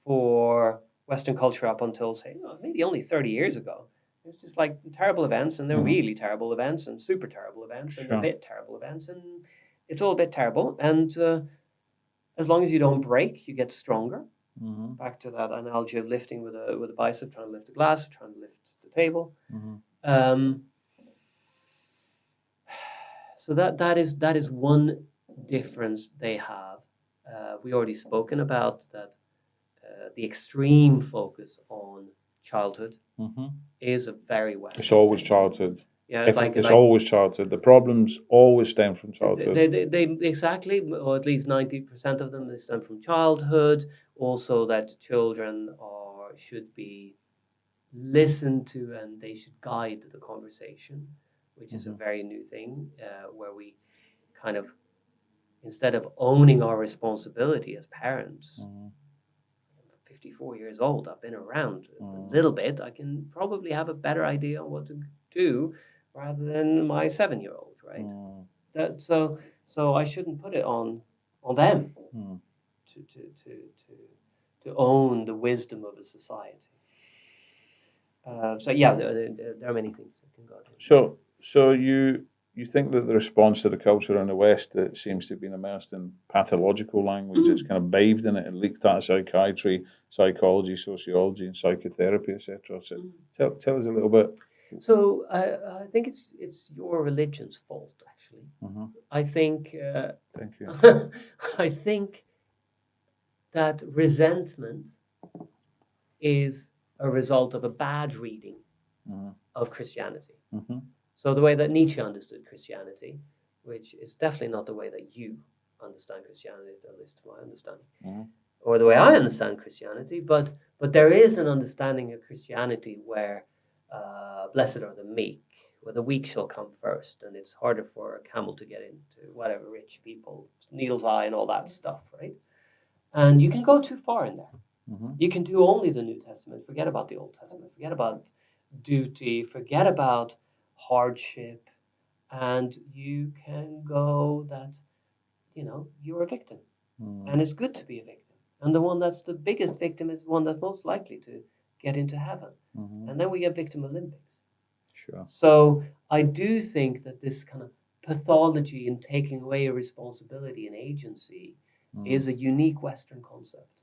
For Western culture up until, say, maybe only 30 years ago, it's just like terrible events, and they're really terrible events, and super terrible events, and a bit terrible events, and it's all a bit terrible. And as long as you don't break, you get stronger. Back to that analogy of lifting with a bicep, trying to lift a glass, trying to lift the table. So that is one difference they have. We already spoken about that. The extreme focus on childhood is a very Western. It's always childhood. Yeah, it's always childhood. The problems always stem from childhood. They exactly, or at least 90% of them, they stem from childhood. Also, that children should be listened to and they should guide the conversation, which is a very new thing, where we kind of, instead of owning our responsibility as parents. 54 years old, I've been around a little bit. I can probably have a better idea on what to do rather than my 7-year-old, right? So I shouldn't put it on them to own the wisdom of a society. So yeah, there are many things that can go on. So you think that the response to the culture in the West that seems to have been immersed in pathological language, it's kind of bathed in it and leaked out of psychiatry, psychology, sociology, and psychotherapy, etc. So tell us a little bit. So I think it's your religion's fault, actually. I think. Thank you. I think that resentment is a result of a bad reading of Christianity. So the way that Nietzsche understood Christianity, which is definitely not the way that you understand Christianity, at least to my understanding, or the way I understand Christianity, but there is an understanding of Christianity where blessed are the meek, where the weak shall come first, and it's harder for a camel to get into whatever rich people, needle's eye and all that stuff, right? And you can go too far in there. You can do only the New Testament, forget about the Old Testament, forget about duty, forget about hardship, and you can go that, you're a victim. And it's good to be a victim. And the one that's the biggest victim is the one that's most likely to get into heaven. And then we get victim Olympics. Sure. So I do think that this kind of pathology and taking away a responsibility and agency is a unique Western concept.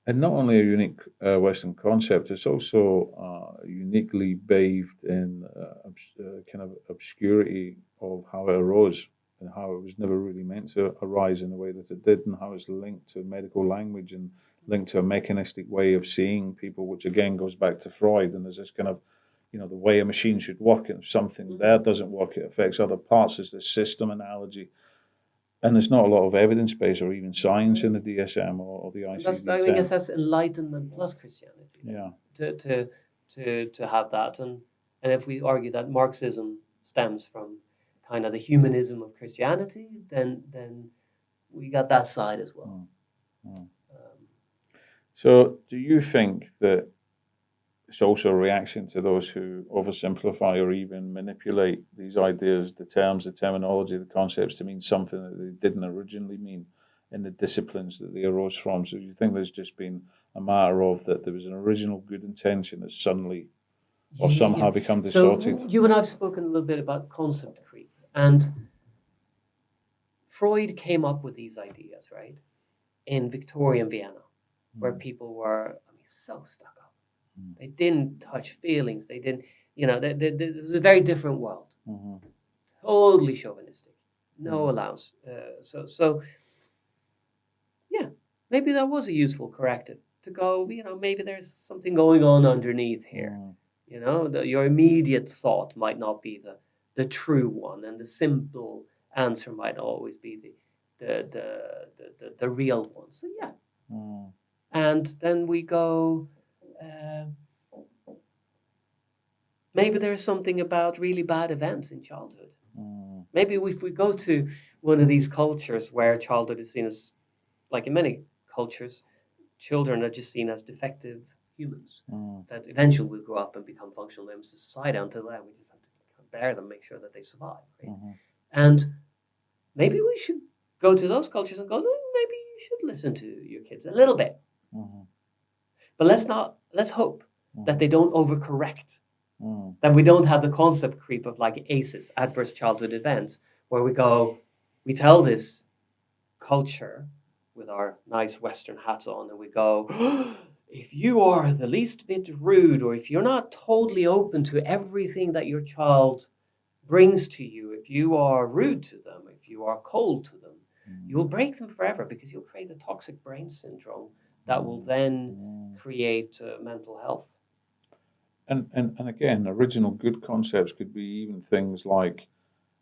And not only a unique Western concept, it's also uniquely bathed in kind of obscurity of how it arose and how it was never really meant to arise in the way that it did, and how it's linked to medical language and linked to a mechanistic way of seeing people, which again goes back to Freud. And there's this kind of, the way a machine should work, and if something there doesn't work, it affects other parts. There's this system analogy. And there's not a lot of evidence base or even science in the DSM or the ICD-10. I guess that's Enlightenment plus Christianity. Yeah. To have that, and if we argue that Marxism stems from kind of the humanism of Christianity, then we got that side as well. So, do you think that it's also a reaction to those who oversimplify or even manipulate these ideas, the terms, the terminology, the concepts to mean something that they didn't originally mean in the disciplines that they arose from? So do you think there's just been a matter of that there was an original good intention that suddenly or somehow become distorted? So you and I have spoken a little bit about concept creep, and Freud came up with these ideas, right, in Victorian Vienna, where people were, so stuck up. They didn't touch feelings. They didn't, it was a very different world. Totally chauvinistic. No allowance. So, yeah, maybe that was a useful corrective to go, maybe there's something going on underneath here. Your immediate thought might not be the true one, and the simple answer might always be the real one. So, yeah. And then we go... maybe there's something about really bad events in childhood. Maybe if we go to one of these cultures where childhood is seen as, like in many cultures, children are just seen as defective humans that eventually will grow up and become functional members of society. Until then, we just have to bear them, make sure that they survive. Right? And maybe we should go to those cultures and go, maybe you should listen to your kids a little bit. But let's hope that they don't overcorrect. That we don't have the concept creep of like ACEs, adverse childhood events, where we tell this culture with our nice Western hats on, and we go, if you are the least bit rude, or if you're not totally open to everything that your child brings to you, if you are rude to them, if you are cold to them, you will break them forever, because you'll create a toxic brain syndrome that will then create mental health. And again, original good concepts could be even things like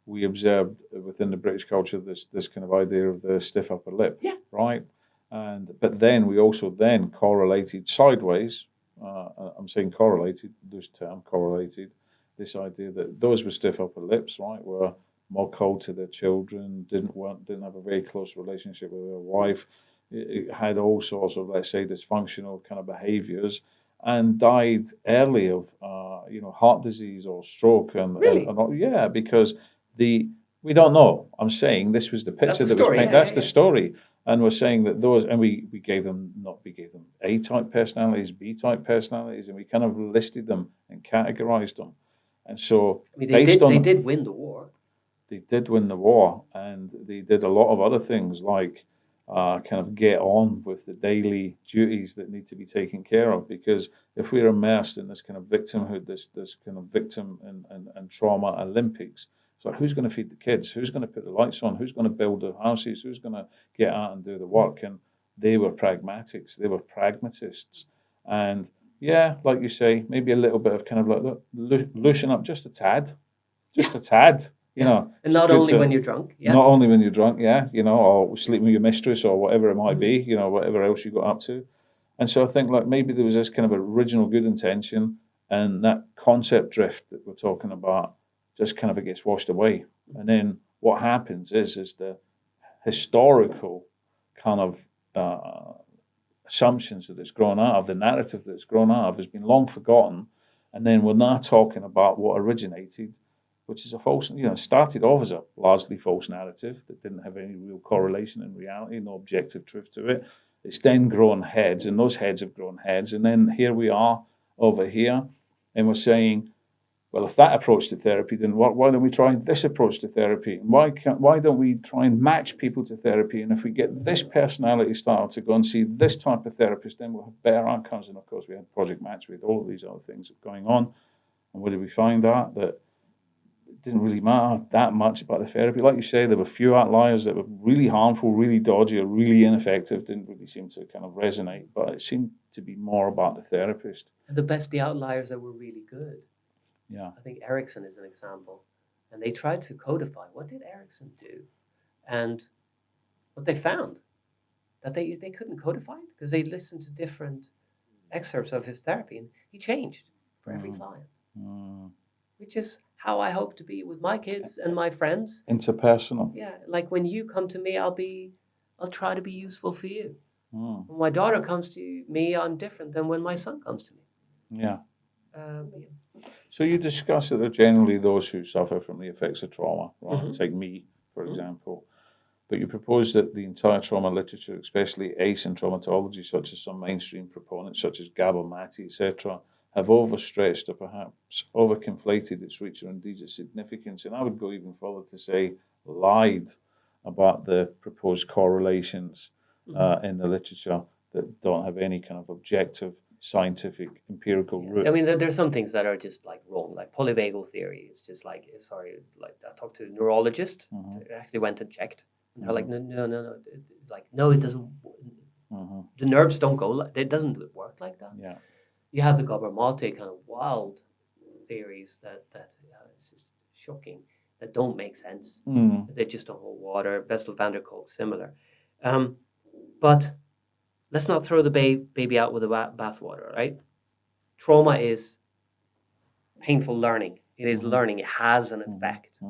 we observed within the British culture this kind of idea of the stiff upper lip, right? But then we also then correlated sideways. I'm saying correlated, this term correlated, this idea that those with stiff upper lips, right, were more cold to their children, didn't have a very close relationship with their wife, it had all sorts of, let's say, dysfunctional kind of behaviors, and died early of heart disease or stroke. Really? Because we don't know. I'm saying this was the picture that was painted. That's the story. And we're saying that those, and we gave them A-type personalities, B-type personalities, and we kind of listed them and categorized them. And so they did win the war. They did win the war, and they did a lot of other things like kind of get on with the daily duties that need to be taken care of. Because if we're immersed in this kind of victimhood, this kind of victim and trauma Olympics, it's like, who's going to feed the kids? Who's going to put the lights on? Who's going to build the houses? Who's going to get out and do the work? And they were pragmatics. They were pragmatists. And yeah, like you say, maybe a little bit of kind of like loosen up just a tad, a tad. And not only when you're drunk. Yeah. Not only when you're drunk, or sleeping with your mistress or whatever it might be, whatever else you got up to. And so I think like maybe there was this kind of original good intention, and that concept drift that we're talking about just kind of it gets washed away. And then what happens is the historical kind of assumptions that it's grown out of, the narrative that it's grown out of has been long forgotten. And then we're now talking about what originated, which is a false, started off as a largely false narrative that didn't have any real correlation in reality, no objective truth to it. It's then grown heads, and those heads have grown heads. And then here we are over here, and we're saying, well, if that approach to therapy didn't work, why don't we try this approach to therapy? And why don't we try and match people to therapy? And if we get this personality style to go and see this type of therapist, then we'll have better outcomes. And of course, we had Project Match with all of these other things going on. And where did we find that? That it didn't really matter that much about the therapy. Like you say, there were few outliers that were really harmful, really dodgy, or really ineffective, didn't really seem to kind of resonate. But it seemed to be more about the therapist. And the outliers that were really good. Yeah. I think Erickson is an example. And they tried to codify, what did Erickson do? And what they found, that they couldn't codify it because they listened to different excerpts of his therapy, and he changed for every client. Which is how I hope to be with my kids and my friends. Interpersonal. Yeah, like when you come to me, I'll try to be useful for you. When my daughter comes to me, I'm different than when my son comes to me. Yeah. So you discuss that there are generally those who suffer from the effects of trauma, right? Take me, for example. But you propose that the entire trauma literature, especially ACE and traumatology, such as some mainstream proponents, such as Gabor Mate, etc., have overstretched or perhaps overconflated its reach or indeed its significance. And I would go even further to say lied about the proposed correlations in the literature that don't have any kind of objective, scientific, empirical root. I mean, there's some things that are just like wrong, like polyvagal theory. It's just like, I talked to a neurologist, actually went and checked. And they're like, no. Like, no, it doesn't. The nerves don't go like, it doesn't work like that. Yeah. You have the Gabor Mate kind of wild theories that it's just shocking, that don't make sense. They just don't hold water. Bessel van der Kolk, similar. But let's not throw the baby out with the bathwater, right? Trauma is painful learning. It is learning. It has an effect.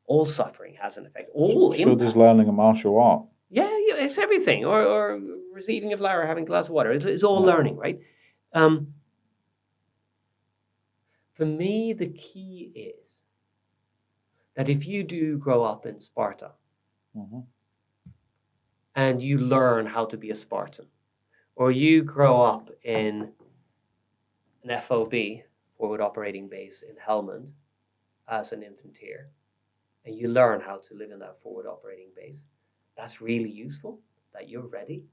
All suffering has an effect. All so does learning a martial art. Yeah, it's everything. Or receiving a flower, having a glass of water. It's all learning, right? For me, the key is that if you do grow up in Sparta and you learn how to be a Spartan, or you grow up in an FOB, forward operating base in Helmand, as an infantry, and you learn how to live in that forward operating base, that's really useful, that you're ready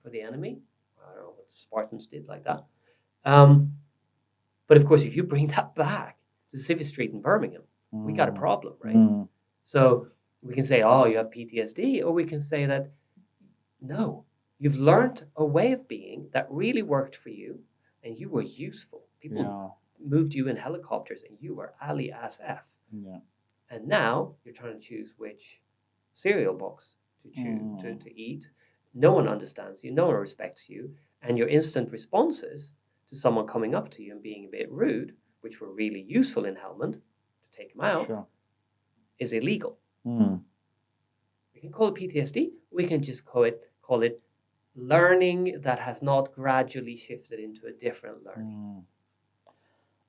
for the enemy. I don't know what the Spartans did like that. But of course, if you bring that back to Civvy Street in Birmingham, we got a problem, right? So we can say, oh, you have PTSD, or we can say that, no, you've learned a way of being that really worked for you, and you were useful. People moved you in helicopters, and you were Ali as F. Yeah. And now you're trying to choose which cereal box to choose to eat. No one understands you. No one respects you. And your instant responses to someone coming up to you and being a bit rude, which were really useful in Helmand to take them out, is illegal. We can call it PTSD. We can just call it learning that has not gradually shifted into a different learning.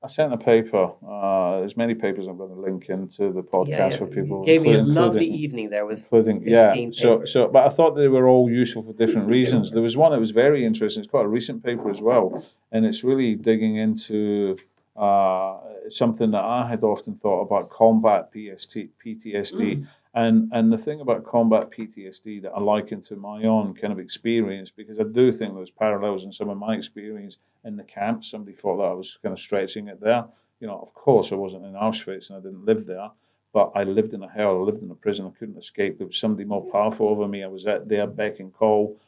I sent a paper. There's many papers I'm going to link into the podcast for people. You gave me a lovely evening there with 15 papers. So, but I thought they were all useful for different reasons. There was one that was very interesting. It's quite a recent paper as well, and it's really digging into something that I had often thought about: combat PTSD. And the thing about combat PTSD that I liken to my own kind of experience, because I do think there's parallels in some of my experience in the camp. Somebody thought that I was kind of stretching it there. You know, of course I wasn't in Auschwitz and I didn't live there, but I lived in a hell. I lived in a prison. I couldn't escape. There was somebody more powerful over me. I was at their beck and call.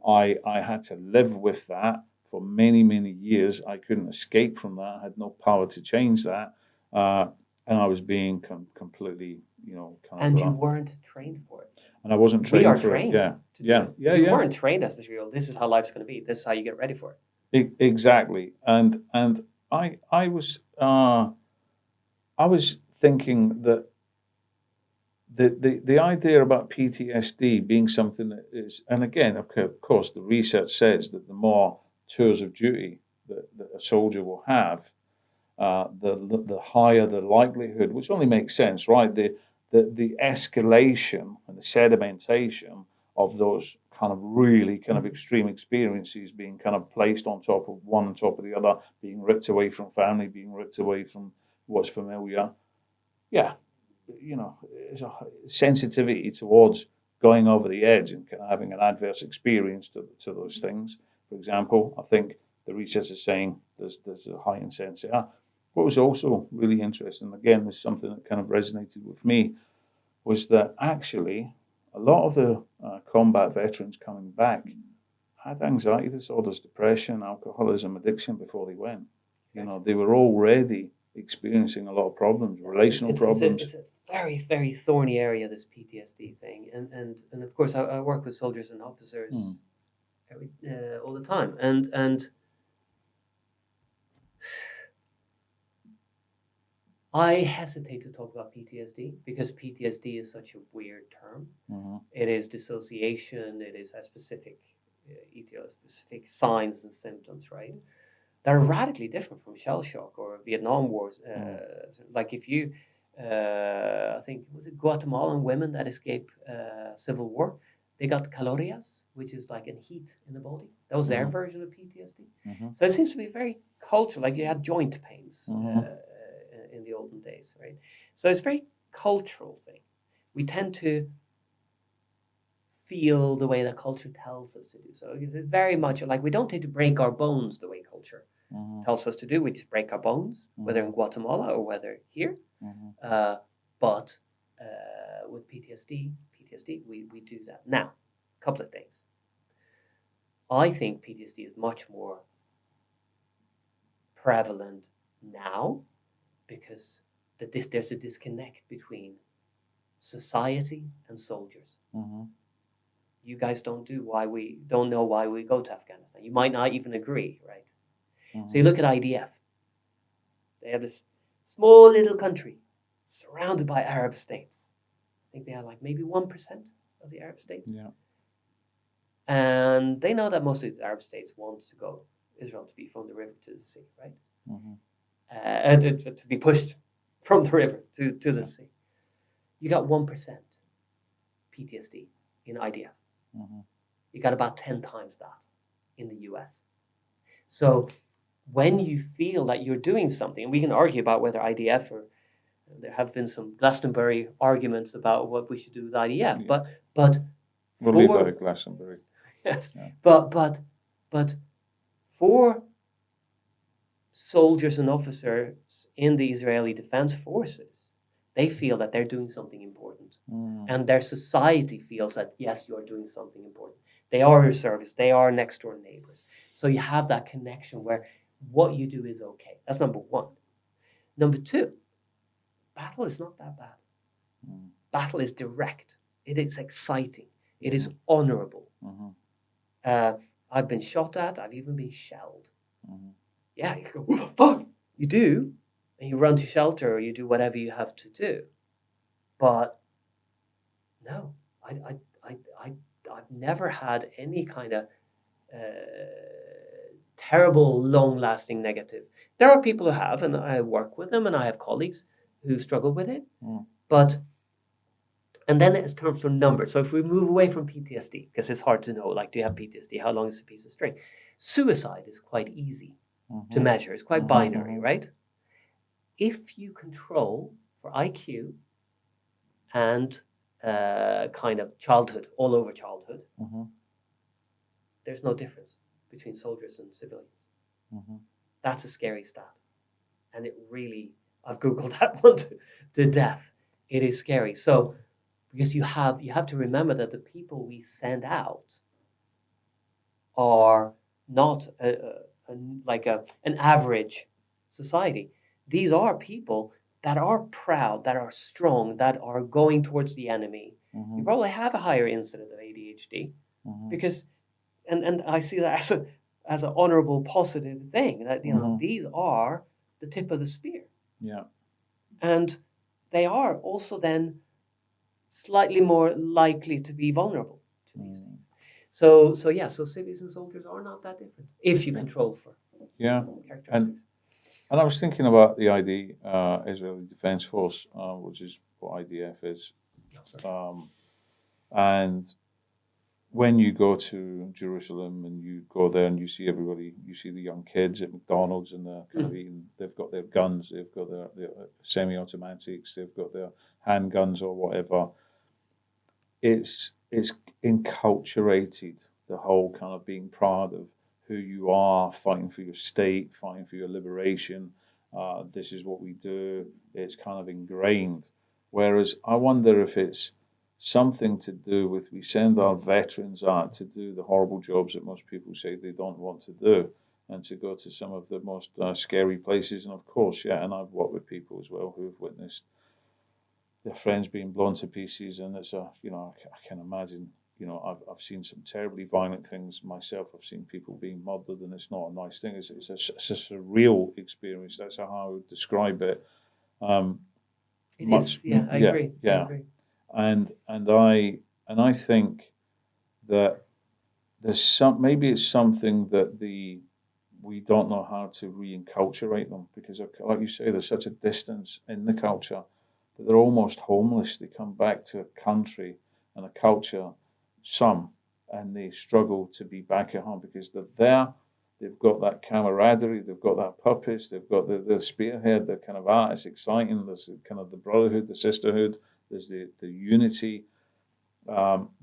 I had to live with that for many, many years. I couldn't escape from that. I had no power to change that. And I was being completely, and you weren't trained for it. And I wasn't trained. We are for trained. It. Yeah. You weren't trained as this real. This is how life's going to be. This is how you get ready for it. Exactly. And I was thinking that the idea about PTSD being something that is, and again, of course, the research says that the more tours of duty that a soldier will have, the higher the likelihood, which only makes sense, right? The escalation and the sedimentation of those kind of really kind of extreme experiences being kind of placed on top of one on top of the other, being ripped away from family, being ripped away from what's familiar. Yeah, there's a sensitivity towards going over the edge and kind of having an adverse experience to those things. For example, I think the research is saying there's a high incense. What was also really interesting, again, is something that kind of resonated with me, was that actually a lot of the combat veterans coming back had anxiety disorders, depression, alcoholism, addiction before they went. They were already experiencing a lot of problems, relational problems. It's a very, very thorny area, this PTSD thing. And of course, I work with soldiers and officers all the time. And I hesitate to talk about PTSD because PTSD is such a weird term. It is dissociation. It is a specific specific signs and symptoms, right? They're radically different from shell shock or Vietnam Wars. Like if you, I think, was it Guatemalan women that escaped civil war? They got calorias, which is like a heat in the body. That was their version of PTSD. So it seems to be very cultural. Like you had joint pains in the olden days, right? So it's a very cultural thing. We tend to feel the way that culture tells us to do. So it's very much like we don't tend to break our bones the way culture tells us to do. We just break our bones, whether in Guatemala or whether here. But with PTSD, we do that. Now, a couple of things. I think PTSD is much more prevalent now because there's a disconnect between society and soldiers. You guys don't know why we go to Afghanistan. You might not even agree, right? So you look at IDF. They have this small little country surrounded by Arab states. I think they have like maybe 1% of the Arab states. Yeah. And they know that most of these Arab states want Israel to be from the river to the sea, right? To be pushed from the river to the sea. You got 1% PTSD in IDF. You got about 10 times that in the US. So when you feel that you're doing something, and we can argue about whether IDF or there have been some Glastonbury arguments about what we should do with IDF, but we'll leave that at Glastonbury. Yes, yeah. but for soldiers and officers in the Israeli Defense Forces, they feel that they're doing something important. And their society feels that, yes, you're doing something important. They are your service. They are next door neighbors. So you have that connection where what you do is okay. That's number one. Number two, battle is not that bad. Battle is direct. It is exciting. It is honorable. I've been shot at. I've even been shelled. Yeah, you go, fuck. You do, and you run to shelter or you do whatever you have to do. But no, I've never had any kind of terrible, long-lasting negative. There are people who have, and I work with them, and I have colleagues who struggle with it. And then it's terms for numbers. So if we move away from PTSD, because it's hard to know, like, do you have PTSD? How long is a piece of string? Suicide is quite easy to measure. It's quite binary, right? If you control for IQ and kind of childhood, all over childhood, there's no difference between soldiers and civilians. That's a scary stat. And it really, I've Googled that one to death. It is scary. So, because you have to remember that the people we send out are not an average society. These are people that are proud, that are strong, that are going towards the enemy. You probably have a higher incidence of ADHD because, and I see that as an honorable, positive thing that these are the tip of the spear. Yeah, and they are also then slightly more likely to be vulnerable to these things. So civvies and soldiers are not that different if you control for characteristics. And I was thinking about the Israeli Defense Force, which is what IDF is. And when you go to Jerusalem and you go there and you see everybody, you see the young kids at McDonald's and they're kind of eating, they've got their guns, they've got their semi-automatics, they've got their handguns or whatever. It's enculturated, the whole kind of being proud of who you are, fighting for your state, fighting for your liberation. This is what we do. It's kind of ingrained. Whereas I wonder if it's something to do with, we send our veterans out to do the horrible jobs that most people say they don't want to do, and to go to some of the most scary places. And of course, yeah, and I've worked with people as well who've witnessed their friends being blown to pieces, and it's I can imagine, I've seen some terribly violent things myself. I've seen people being murdered, and it's not a nice thing. It's a surreal experience. That's how I would describe it. It is. Yeah, I agree. Yeah. I agree. And I think that there's maybe it's something that we don't know how to re-enculturate them, because like you say, there's such a distance in the culture that they're almost homeless. They come back to a country and a culture, and they struggle to be back at home because they're there. They've got that camaraderie, they've got that purpose, they've got the spearhead, the kind of art. It's exciting. There's kind of the brotherhood, the sisterhood. There's the unity,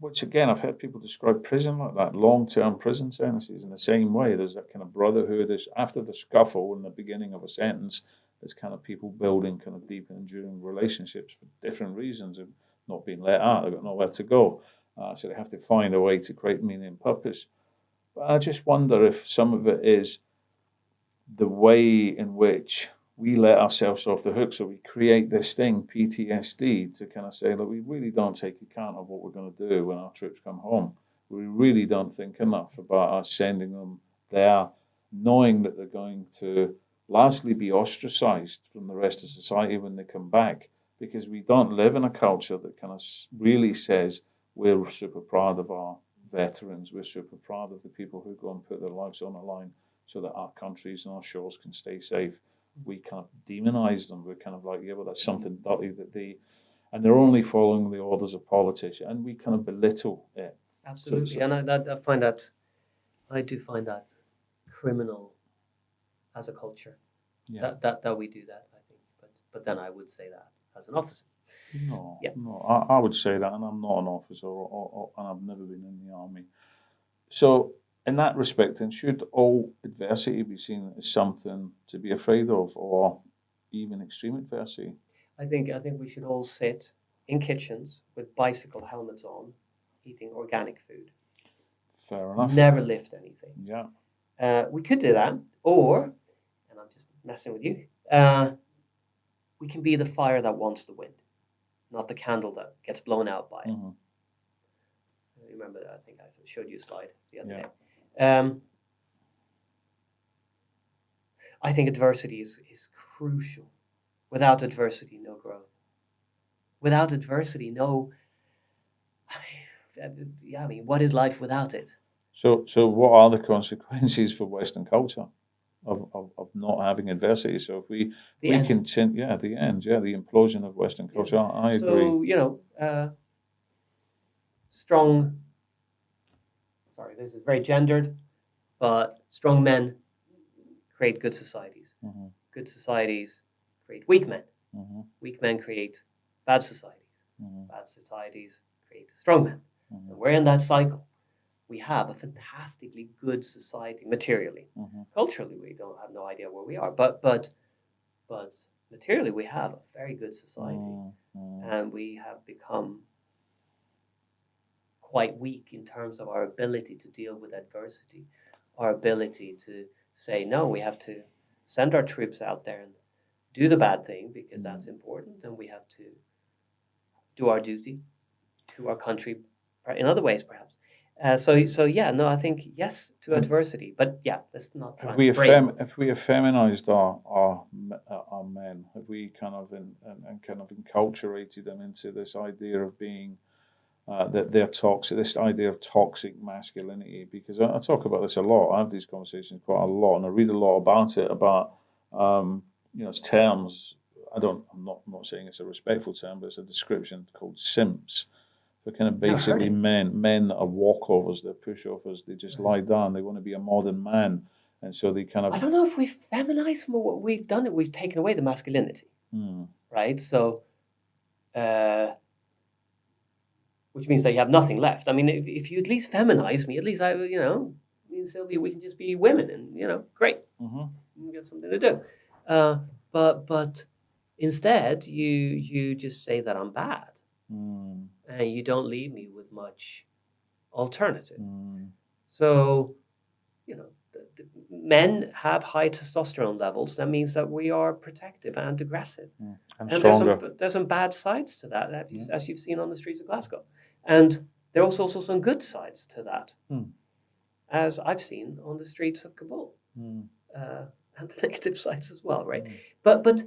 which again, I've heard people describe prison like that, long-term prison sentences in the same way. There's that kind of brotherhood. There's, after the scuffle in the beginning of a sentence, there's kind of people building kind of deep and enduring relationships for different reasons of not being let out. They've got nowhere to go. So they have to find a way to create meaning and purpose. But I just wonder if some of it is the way in which we let ourselves off the hook. So we create this thing, PTSD, to kind of say, look, we really don't take account of what we're going to do when our troops come home. We really don't think enough about us sending them there, knowing that they're going to largely be ostracized from the rest of society when they come back, because we don't live in a culture that kind of really says we're super proud of our veterans, we're super proud of the people who go and put their lives on the line so that our countries and our shores can stay safe. We kind of demonize them. We're kind of like, yeah, well, that's something dirty that and they're only following the orders of politicians, and we kind of belittle it. Absolutely, and I do find that criminal as a culture. Yeah. That we do that, I think. But then I would say that as an officer. No, Yeah. no, I would say that, and I'm not an officer, and I've never been in the army. So, in that respect, then, should all adversity be seen as something to be afraid of, or even extreme adversity? I think we should all sit in kitchens with bicycle helmets on, eating organic food. Fair enough. Never lift anything. Yeah. We could do that, or, and I'm just messing with you, we can be the fire that wants the wind, not the candle that gets blown out by it. Mm-hmm. Remember that? I think I showed you a slide the other Yeah. day. I think adversity is crucial. Without adversity, no growth. Without adversity, no. I mean, what is life without it? So what are the consequences for Western culture of not having adversity? So if we continue, the end, the implosion of Western culture. I agree. So strong. Sorry, this is very gendered, but strong men create good societies. Mm-hmm. Good societies create weak men. Mm-hmm. Weak men create bad societies. Mm-hmm. Bad societies create strong men. Mm-hmm. And we're in that cycle. We have a fantastically good society materially. Mm-hmm. Culturally, we don't have no idea where we are, but materially, we have a very good society, Mm-hmm. and we have become quite weak in terms of our ability to deal with adversity, our ability to say, no, we have to send our troops out there and do the bad thing because that's important, and we have to do our duty to our country in other ways, perhaps. I think yes to adversity, but yeah, let's not try. If we effeminized our men, have we kind of kind of enculturated them into this idea of being that they're toxic, this idea of toxic masculinity? Because I talk about this a lot. I have these conversations quite a lot, and I read a lot about it. About it's terms. I'm not saying it's a respectful term, but it's a description called simps. for kind of Never heard basically it. men that are walkovers, they're pushovers, they just lie down, they want to be a modern man, and so they kind I of don't know if we've feminized more what we've done. It we've taken away the masculinity, right? So, which means that you have nothing left. I mean, if you at least feminize me, at least me and Sylvia, we can just be women, and great, we get something to do. But instead, you just say that I'm bad, and you don't leave me with much alternative. So, the men have high testosterone levels. That means that we are protective and aggressive, and and stronger. there's some bad sides to that, as you've seen on the streets of Glasgow, and there are also some good sides to that, as I've seen on the streets of Kabul, and the negative sides as well, right? But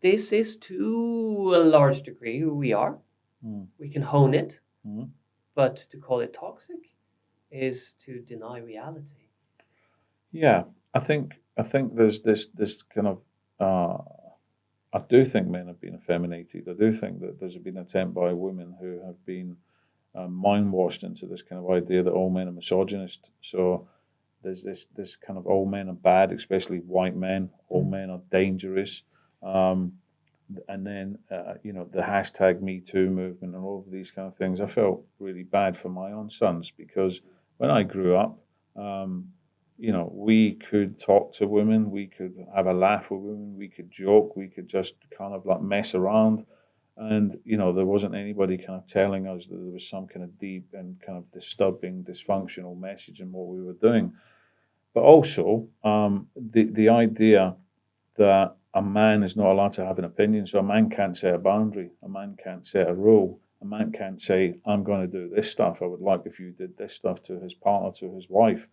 this is to a large degree who we are. We can hone it, but to call it toxic is to deny reality. Yeah, I think there's this kind of. I do think men have been effeminated. I do think that there's been an attempt by women who have been mind washed into this kind of idea that all men are misogynist. So there's this kind of all men are bad, especially white men. All men are dangerous. And then the hashtag Me Too movement and all of these kind of things. I felt really bad for my own sons because when I grew up, we could talk to women, we could have a laugh with women, we could joke, we could just kind of like mess around, and there wasn't anybody kind of telling us that there was some kind of deep and kind of disturbing, dysfunctional message in what we were doing. But also the idea that a man is not allowed to have an opinion. So a man can't set a boundary. A man can't set a rule. A man can't say, I'm going to do this stuff. I would like if you did this stuff to his partner, to his wife,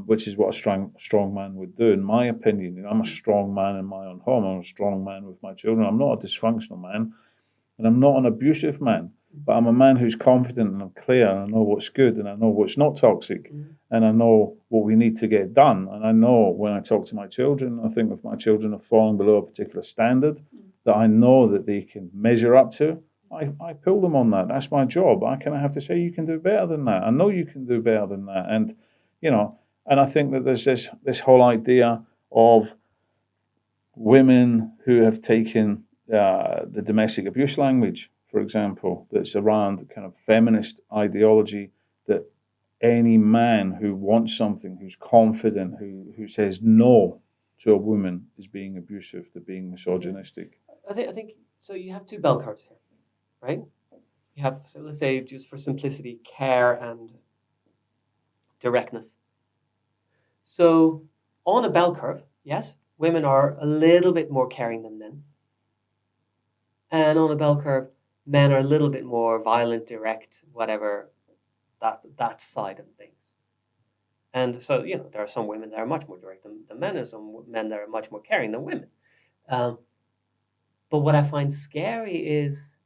which is what a strong man would do. In my opinion, I'm a strong man in my own home. I'm a strong man with my children. I'm not a dysfunctional man, and I'm not an abusive man. But I'm a man who's confident and I'm clear and I know what's good and I know what's not toxic and I know what we need to get done. And I know when I talk to my children, I think if my children are falling below a particular standard that I know that they can measure up to, I pull them on that. That's my job. I kind of have to say, you can do better than that. I know you can do better than that. And, and I think that there's this whole idea of women who have taken the domestic abuse language, for example, that's around kind of feminist ideology that any man who wants something, who's confident, who says no to a woman is being abusive, they're being misogynistic. I think so. You have two bell curves here, right? You have, so let's say, just for simplicity, care and directness. So on a bell curve, yes, women are a little bit more caring than men. And on a bell curve, men are a little bit more violent, direct, whatever, that side of things. And so, there are some women that are much more direct than men, and some men that are much more caring than women. But what I find scary is,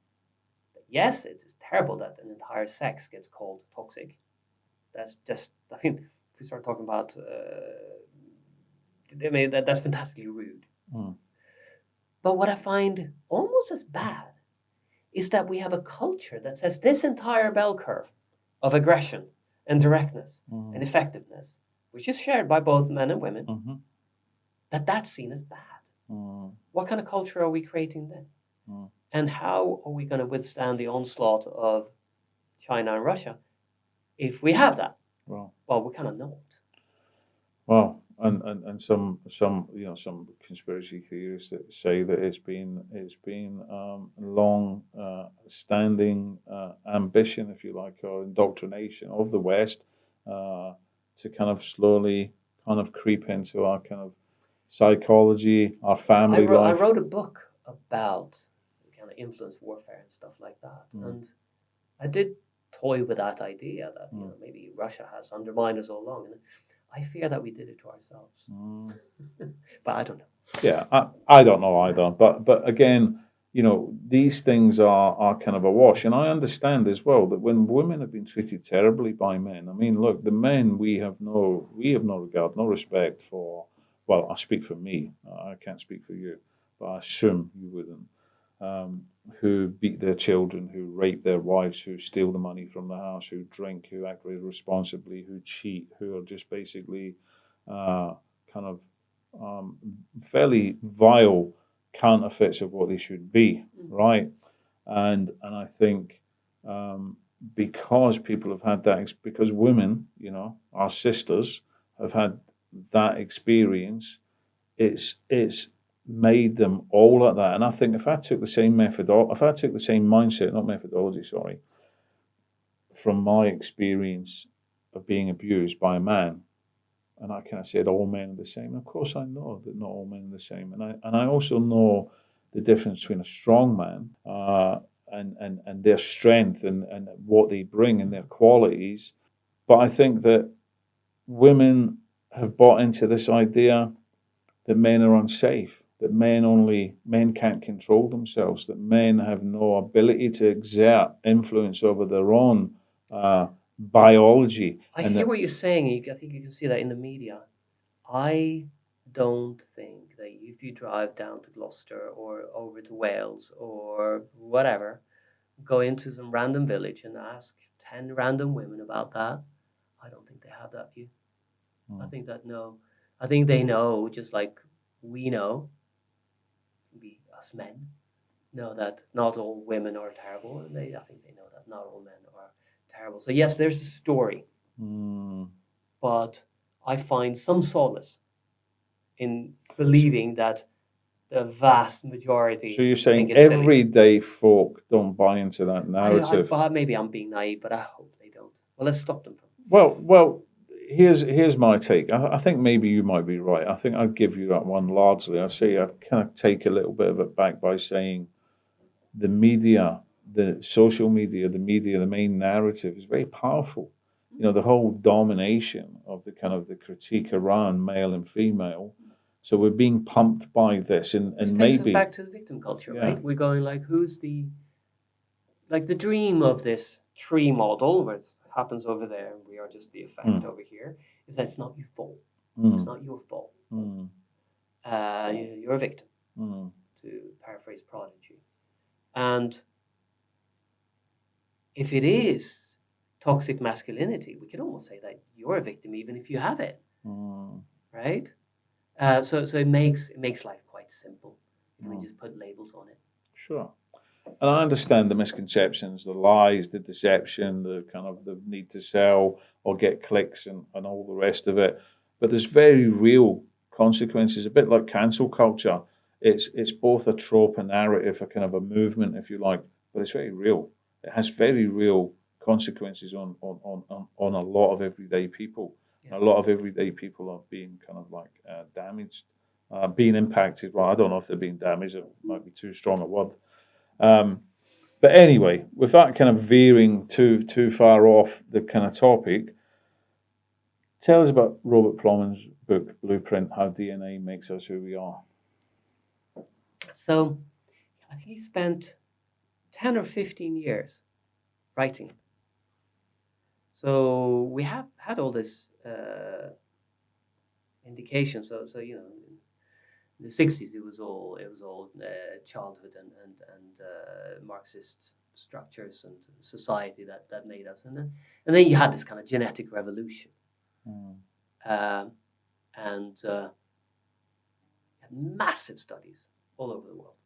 yes, it is terrible that an entire sex gets called toxic. That's just, if we start talking about, that's fantastically rude. But what I find almost as bad is that we have a culture that says this entire bell curve of aggression and directness and effectiveness, which is shared by both men and women, that's seen as bad. What kind of culture are we creating then? And how are we going to withstand the onslaught of China and Russia if we have that? Well, we kind of know it. Well, and some some conspiracy theorists that say that it's been long standing ambition, if you like, or indoctrination of the West to kind of slowly kind of creep into our kind of psychology, our family life. I wrote a book about kind of influence warfare and stuff like that, and I did toy with that idea that maybe Russia has undermined us all along, and I fear that we did it to ourselves. But I don't know. Yeah, I don't know either. But again, these things are kind of a wash. And I understand as well that when women have been treated terribly by men, I mean, look, the men we have no regard, no respect for. Well, I speak for me. I can't speak for you, but I assume you wouldn't. who beat their children, who rape their wives, who steal the money from the house, who drink, who act irresponsibly, who cheat, who are just basically kind of fairly vile counterfeits of what they should be, right? And I think because people have had that, because women, you know, our sisters have had that experience, it's made them all like that. And I think if I took the same mindset, not methodology, sorry, from my experience of being abused by a man, and I kind of said all men are the same. Of course, I know that not all men are the same, and I also know the difference between a strong man and their strength and what they bring and their qualities. But I think that women have bought into this idea that men are unsafe, that men can't control themselves, that men have no ability to exert influence over their own biology. I hear what you're saying. I think you can see that in the media. I don't think that if you drive down to Gloucester or over to Wales or whatever, go into some random village and ask 10 random women about that, I don't think they have that view. I think that I think they know, just like we know, we us men know that not all women are terrible, and I think they know that not all men are terrible. So yes, there's a story, but I find some solace in believing that the vast majority. So you're saying everyday folk don't buy into that narrative? Maybe I'm being naive, but I hope they don't. Well, let's stop them from. Well. Here's my take. I think maybe you might be right. I think I'd give you that one largely. I kind of take a little bit of it back by saying the media, the social media, the main narrative is very powerful. You know, the whole domination of the kind of the critique around male and female. So we're being pumped by this, and Which maybe takes us back to the victim culture, right? We're going like, who's the dream of this tree model, where it happens over there and we are just the effect over here, is that it's not your fault. It's not your fault. You're a victim, to paraphrase Prodigy. And if it is toxic masculinity, we could almost say that you're a victim even if you have it, right? So it makes life quite simple if we just put labels on it. Sure. And I understand the misconceptions, the lies, the deception, the kind of the need to sell or get clicks and all the rest of it. But there's very real consequences, a bit like cancel culture. It's both a trope, a narrative, a kind of a movement, if you like, but it's very real. It has very real consequences on a lot of everyday people. Yeah. A lot of everyday people are being kind of like damaged, being impacted. Well, I don't know if they're being damaged. It might be too strong a word. But anyway, with that kind of veering too far off the kind of topic, tell us about Robert Plowman's book, Blueprint, How DNA Makes Us Who We Are. So I think he spent 10 or 15 years writing. So we have had all this indication. So you know, in the 60s, it was all childhood and Marxist structures and society that made us, and then you had this kind of genetic revolution, and massive studies all over the world.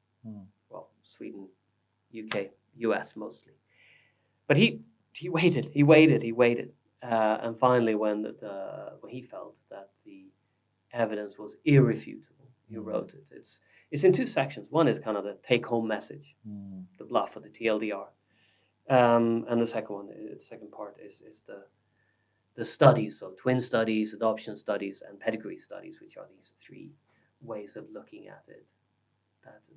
Well, Sweden, UK, US mostly, but he waited, and finally, when he felt that the evidence was irrefutable, he wrote it. It's in two sections. One is kind of the take-home message, the bluff or the TLDR, and the second part is the studies, so twin studies, adoption studies, and pedigree studies, which are these three ways of looking at it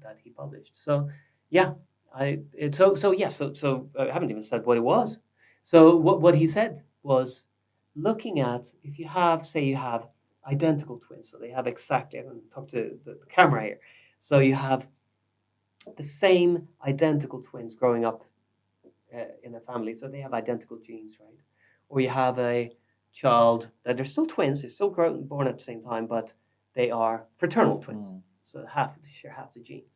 that he published. So yeah, I haven't even said what it was. So what he said was, looking at, if you have identical twins, so they have exactly, I'm going to talk to the camera here. So you have the same identical twins growing up in a family, so they have identical genes, right? Or you have a child that they're still twins, they're still born at the same time, but they are fraternal twins, so share half the genes.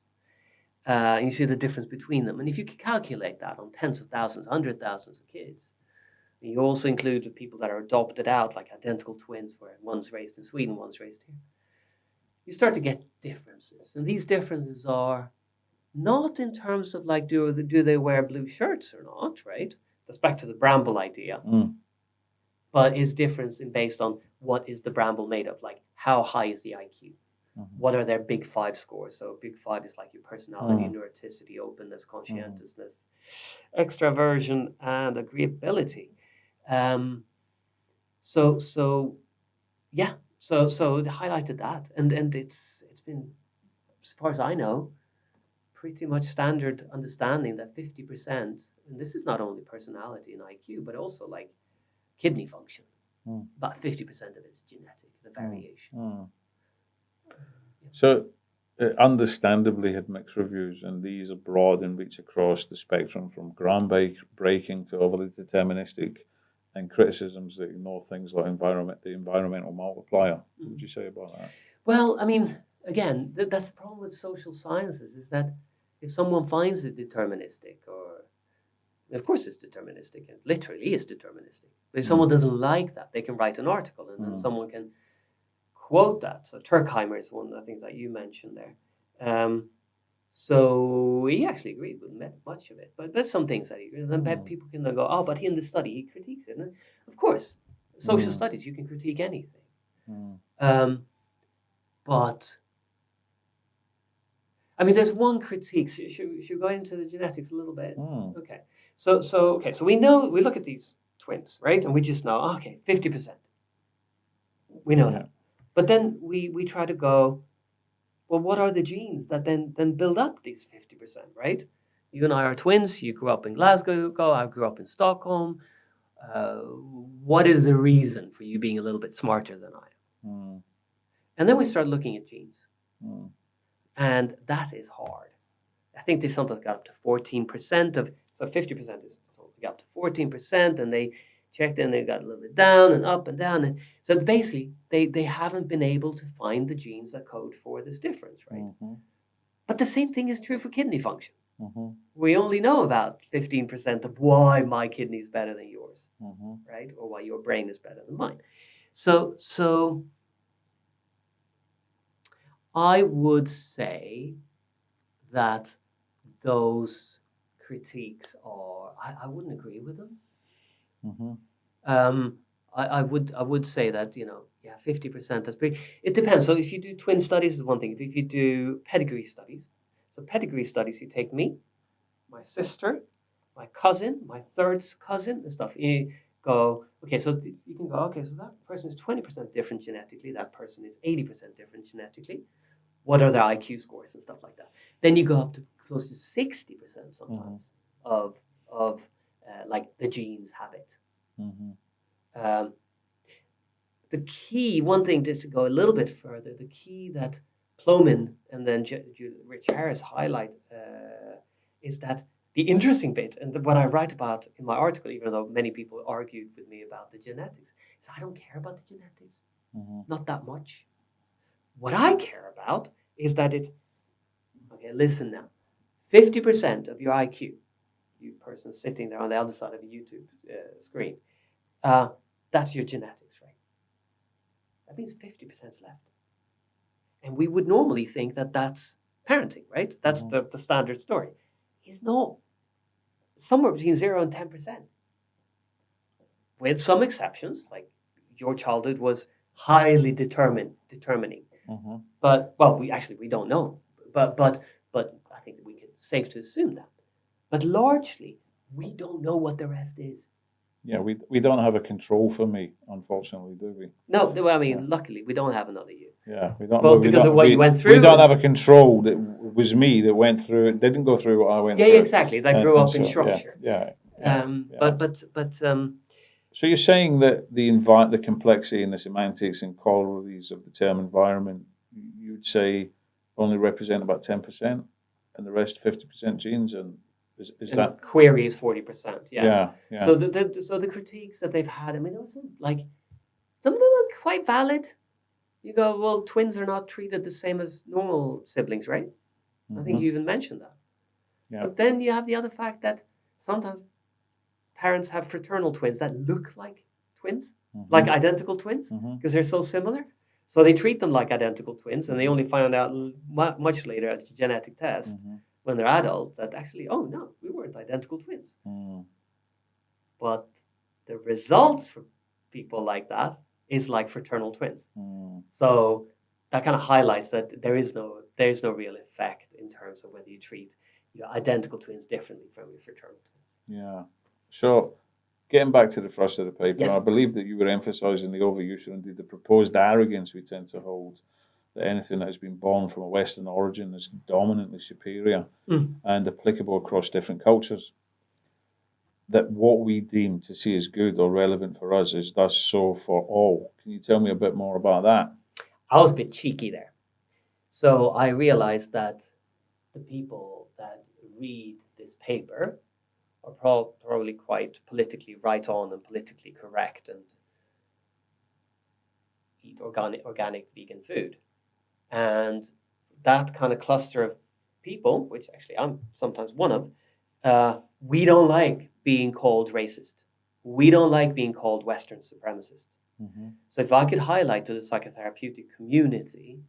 And you see the difference between them. And if you can calculate that on tens of thousands, 100,000s of kids, and you also include the people that are adopted out, like identical twins, where one's raised in Sweden, one's raised here, you start to get differences. And these differences are not in terms of like, do they wear blue shirts or not, right? That's back to the bramble idea. But is difference in based on what is the bramble made of? Like, how high is the IQ? What are their big five scores? So big five is like your personality, neuroticity, openness, conscientiousness, extraversion, and agreeability. So it highlighted that, and it's been, as far as I know, pretty much standard understanding that 50%, and this is not only personality and IQ, but also like kidney function. About 50% of it is genetic, the variation. So, understandably, had mixed reviews, and these are broad and reach across the spectrum from groundbreaking to overly deterministic, and criticisms that ignore things like the environmental multiplier. What would you say about that? Well, I mean, again, that's the problem with social sciences, is that if someone finds it deterministic, or of course it's deterministic, it literally is deterministic. But if someone doesn't like that, they can write an article, and then someone can quote that. So Turkheimer is one, I think, that you mentioned there. So he actually agreed with much of it, but some things that he agreed with. And then people can go, oh, but in the study he critiques it. And of course, social studies, you can critique anything. But I mean, there's one critique. Should we go into the genetics a little bit? Okay. So we look at these twins, right? And we just know, okay, 50%. We know that. But then we try to go, well, what are the genes that then build up these 50%, right? You and I are twins. You grew up in Glasgow. I grew up in Stockholm. What is the reason for you being a little bit smarter than I am? And then we start looking at genes. And that is hard. I think they sometimes got up to 14% of, so 50% is got up to 14%, and they checked and they got a little bit down and up and down. And so basically, they haven't been able to find the genes that code for this difference, right? But the same thing is true for kidney function. We only know about 15% of why my kidney is better than yours, right? Or why your brain is better than mine. So I would say that those critiques are, I wouldn't agree with them. I would say that, 50%, that's pretty, it depends. So if you do twin studies is one thing. If you do pedigree studies, you take me, my sister, my cousin, my third cousin and stuff. You go, okay, so you can go, okay, so that person is 20% different genetically. That person is 80% different genetically. What are their IQ scores and stuff like that? Then you go up to close to 60% sometimes of like the genes have it. The key, one thing just to go a little bit further, the key that Plomin and then Rich Harris highlight is that the interesting bit, and what I write about in my article, even though many people argued with me about the genetics, is I don't care about the genetics, not that much. What I care about is that okay, listen now, 50% of your IQ, you person sitting there on the other side of the YouTube screen, that's your genetics, right? That means 50% is left. And we would normally think that that's parenting, right? That's the standard story. It's not. Somewhere between 0 and 10%. With some exceptions, like your childhood was highly determining. But, well, we don't know. But I think that it's safe to assume that. But largely, we don't know what the rest is. Yeah, we don't have a control for me, unfortunately, do we? No, I mean, luckily, we don't have another you. Yeah, we don't. Both because of what you went through. We don't have a control that was me that went through it. They didn't go through what I went through. Yeah, exactly. That grew up in Shropshire. Yeah. But so you're saying that the complexity and the semantics and corollaries of the term environment, you'd say only represent about 10%, and the rest 50% genes, and is that query is 40%? Yeah. So the critiques that they've had, I mean, some of them are quite valid. You go, well, twins are not treated the same as normal siblings, right? I think you even mentioned that. Yeah. But then you have the other fact that sometimes parents have fraternal twins that look like twins, like identical twins, because they're so similar. So they treat them like identical twins, and they only find out much later at the genetic test when they're adults that actually, oh no, we weren't identical twins. But the results for people like that is like fraternal twins. So that kind of highlights that there is no real effect in terms of whether you treat your identical twins differently from your fraternal twins. Yeah. So, getting back to the thrust of the paper, Yes. I believe that you were emphasising the overuse and the proposed arrogance we tend to hold, that anything that has been born from a Western origin is dominantly superior and applicable across different cultures. That what we deem to see as good or relevant for us is thus so for all. Can you tell me a bit more about that? I was a bit cheeky there. So I realized that the people that read this paper are probably quite politically right on and politically correct and eat organic vegan food. And that kind of cluster of people, which actually I'm sometimes one of, we don't like being called racist. We don't like being called Western supremacist. So if I could highlight to the psychotherapeutic community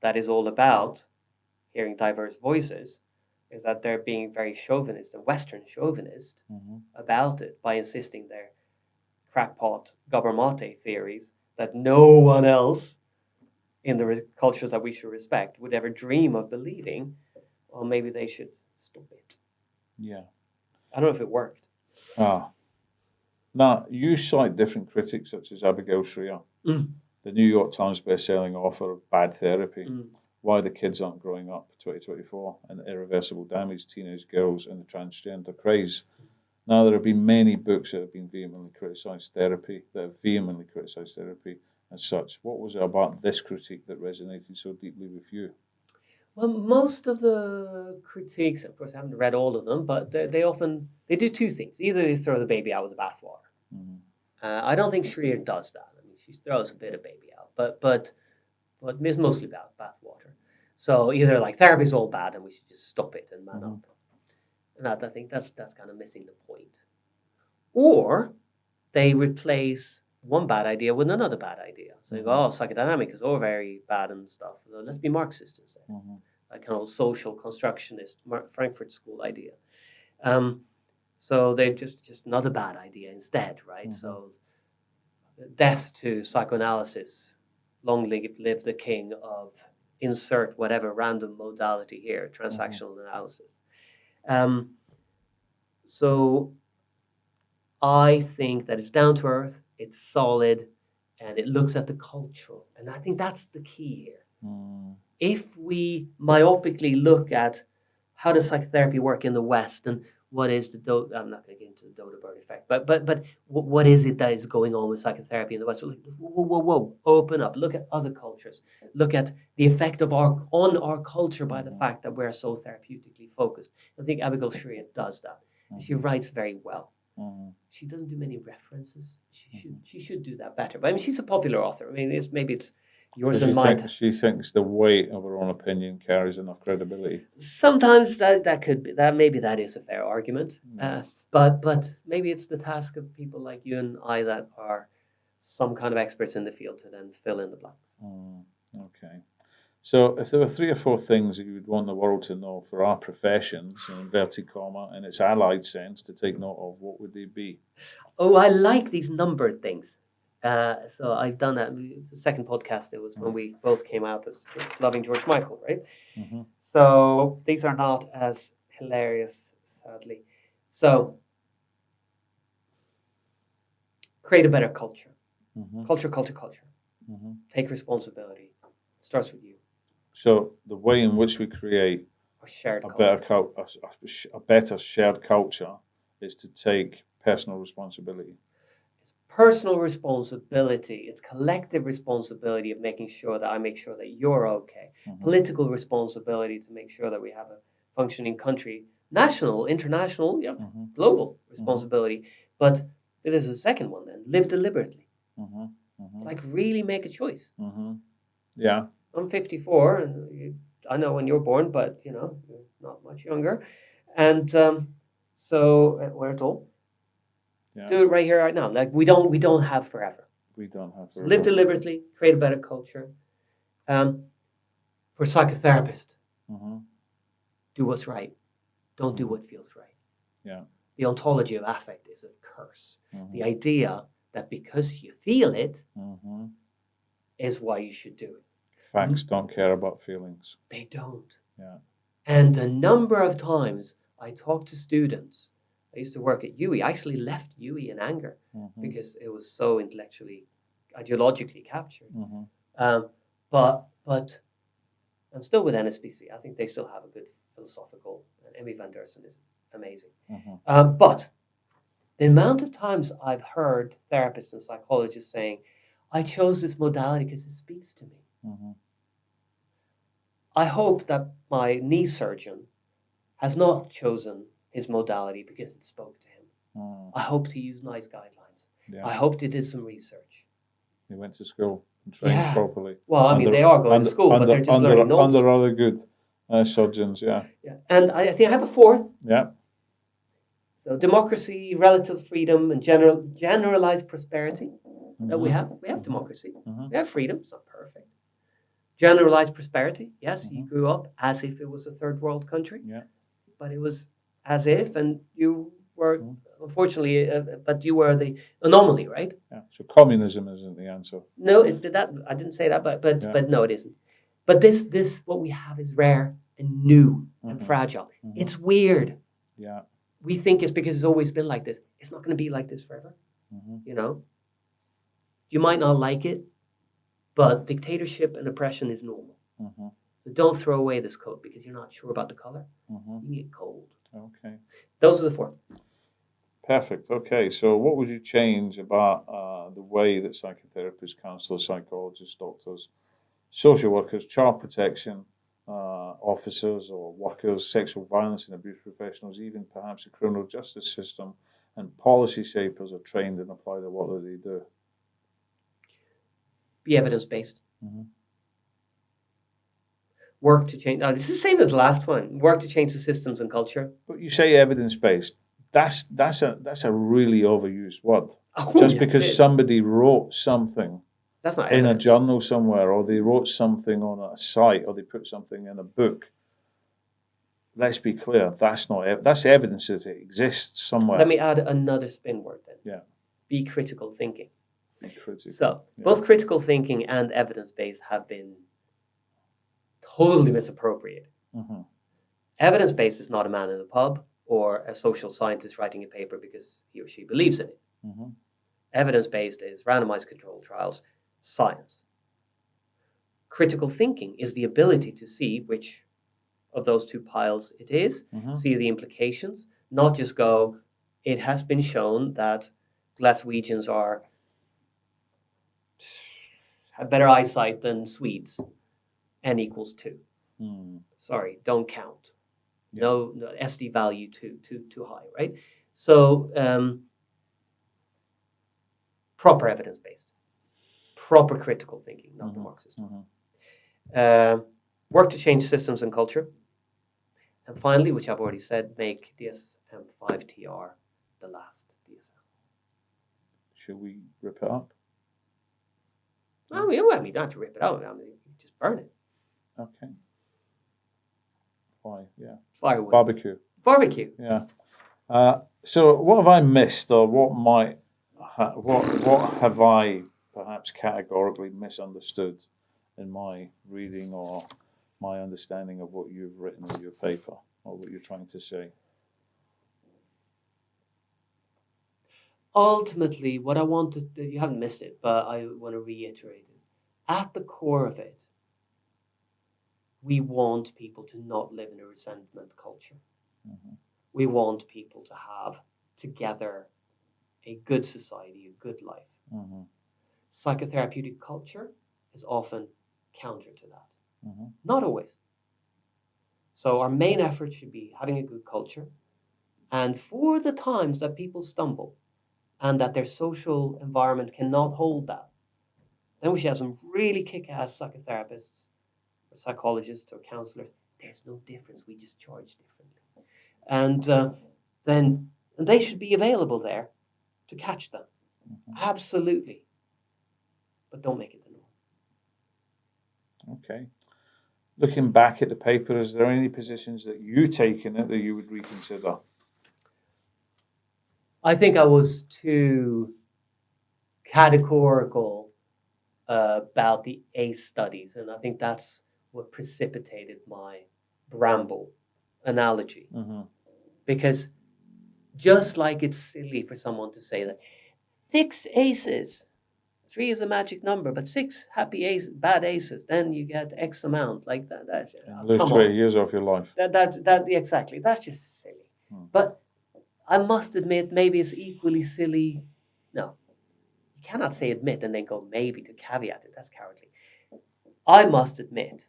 that is all about hearing diverse voices, is that they're being very chauvinist and Western chauvinist about it by insisting their crackpot Gabor-Mate theories that no one else in the cultures that we should respect would ever dream of believing, or maybe they should stop it. Yeah. I don't know if it worked. Now, you cite different critics such as Abigail Shrier, the New York Times best-selling author of Bad Therapy, Why the Kids Aren't Growing Up, 2024, and Irreversible Damage, Teenage Girls and the Transgender Craze. Now, there have been many books that have been vehemently criticised therapy, as such. What was it about this critique that resonated so deeply with you? Well, most of the critiques, of course, I haven't read all of them, but they do two things. Either they throw the baby out with the bathwater. I don't think Shrier does that. I mean, she throws a bit of baby out, but it's mostly about bathwater. So either like therapy's all bad and we should just stop it and man up. And I think that's kind of missing the point. Or they replace one bad idea with another bad idea. So you go, oh, psychodynamic is all very bad and stuff. So let's be Marxist instead. That kind of social constructionist Frankfurt School idea. So they're just another bad idea instead, right? So death to psychoanalysis, long live the king of insert whatever random modality here, transactional analysis. So I think that it's down to earth, it's solid, and it looks at the cultural. And I think that's the key here. If we myopically look at how does psychotherapy work in the West and what is the I'm not going to get into the dodo bird effect, but what is it that is going on with psychotherapy in the West? So whoa, open up, look at other cultures, look at the effect of on our culture by the fact that we're so therapeutically focused. I think Abigail Shrier does that. She writes very well. She doesn't do many references. She should do that better. But I mean, she's a popular author. I mean, maybe it's yours and mine. She thinks the weight of her own opinion carries enough credibility. Sometimes that could be that. Maybe that is a fair argument. But maybe it's the task of people like you and I that are some kind of experts in the field to then fill in the blanks. Okay. So if there were 3 or 4 things that you would want the world to know for our professions, in inverted comma, in its allied sense, to take note of, what would they be? Oh, I like these numbered things. So I've done that. The second podcast, it was when we both came out as loving George Michael, right? So these are not as hilarious, sadly. So create a better culture. Culture. Take responsibility. It starts with you. So the way in which we create a better shared culture is to take personal responsibility. It's personal responsibility. It's collective responsibility of making sure that I make sure that you're okay. Political responsibility to make sure that we have a functioning country. National, international, global responsibility. But there's a second one then. Live deliberately. Like really make a choice. Yeah. I'm 54 and I know when you were born, but you're not much younger. And so we're told, Yeah. do it right here, right now. Like we don't have forever. We don't have to. So live deliberately, create a better culture. For psychotherapists, Mm-hmm. do what's right. Don't do what feels right. Yeah. The ontology of affect is a curse. Mm-hmm. The idea that because you feel it Mm-hmm. is why you should do it. Facts don't care about feelings. They don't. Yeah. And a number of times I talk to students. I used to work at UE. I actually left UE in anger Mm-hmm. because it was so intellectually, ideologically captured. Mm-hmm. But I'm still with NSBC. I think they still have a good philosophical, and Emmy van Dersen is amazing. Mm-hmm. But the amount of times I've heard therapists and psychologists saying, I chose this modality because it speaks to me. Mm-hmm. I hope that my knee surgeon has not chosen his modality because it spoke to him. Mm. I hope he used nice guidelines. Yeah. I hope he did some research. He went to school and trained Yeah. properly. Well, I mean, they are going to school, but they're just learning notes. Under other good surgeons, yeah. Yeah. And I think I have a fourth. Yeah. So democracy, relative freedom, and generalized prosperity. That we have. We have democracy. Mm-hmm. We have freedom. It's not perfect. Generalized prosperity. Yes, you Mhm. grew up as if it was a third world country. Yeah. But it was as if, and you were, Mhm. unfortunately, but you were the anomaly, right? Yeah. So communism isn't the answer. No, I didn't say that, but Yeah. but no, it isn't. But this what we have is rare and new and Mhm. fragile. Mhm. It's weird. Yeah. We think it's because it's always been like this. It's not going to be like this forever. Mm-hmm. You might not like it, but dictatorship and oppression is normal. Mm-hmm. So don't throw away this coat because you're not sure about the color. Mm-hmm. You get cold. Okay. Those are the four. Perfect. Okay. So what would you change about the way that psychotherapists, counselors, psychologists, doctors, social workers, child protection officers or workers, sexual violence and abuse professionals, even perhaps the criminal justice system and policy shapers are trained and apply the work that they do? Be evidence-based. Mhm. Work to change. This is the same as the last one. Work to change the systems and culture. But you say evidence-based. That's a really overused word. Oh, Just yes, because it is. somebody wrote something That's not in a evidence. journal somewhere, or they wrote something on a site, or they put something in a book. Let's be clear, that's not that's evidence that it exists somewhere. Let me add another spin word then. Yeah. Be critical thinking. Be critical. So Yeah. both critical thinking and evidence-based have been totally misappropriated. Mm-hmm. Evidence-based is not a man in a pub or a social scientist writing a paper because he or she believes in it. Mm-hmm. Evidence-based is randomized controlled trials, science. Critical thinking is the ability to see which of those two piles it is, Mm-hmm. see the implications, not just go, it has been shown that Glaswegians have better eyesight than Swedes, n equals 2. Mm. Sorry, don't count. Yeah. No SD value too high, right? So proper evidence-based, proper critical thinking, not the Marxist one. Mm-hmm. Work to change systems and culture. And finally, which I've already said, make DSM-5TR the last DSM. Should we rip it up? I mean, you don't have to rip it out. I mean, you just burn it. Okay. Why? Yeah. Firewood. Barbecue. Barbecue. Yeah. So what have I missed, or what have I perhaps categorically misunderstood in my reading or my understanding of what you've written in your paper or what you're trying to say? Ultimately, what I want to, you haven't missed it, but I want to reiterate it. At the core of it, we want people to not live in a resentment culture. Mm-hmm. We want people to have together a good society, a good life. Mm-hmm. Psychotherapeutic culture is often counter to that. Mm-hmm. Not always. So our main effort should be having a good culture. And for the times that people stumble and that their social environment cannot hold that, then we should have some really kick-ass psychotherapists or psychologists or counselors. There's no difference. We just charge differently. And then they should be available there to catch them. Absolutely. But don't make it the norm. Okay. Looking back at the paper, is there any positions that you take in it that you would reconsider? I think I was too categorical about the ACE studies, and I think that's what precipitated my bramble analogy. Because just like it's silly for someone to say that 6 aces, 3 is a magic number, but 6 happy aces, bad aces, then you get X amount like that. That's lose 20 years off your life. That exactly. That's just silly. But I must admit, maybe it's equally silly. No, you cannot say admit and then go maybe to caveat it. That's cowardly. I must admit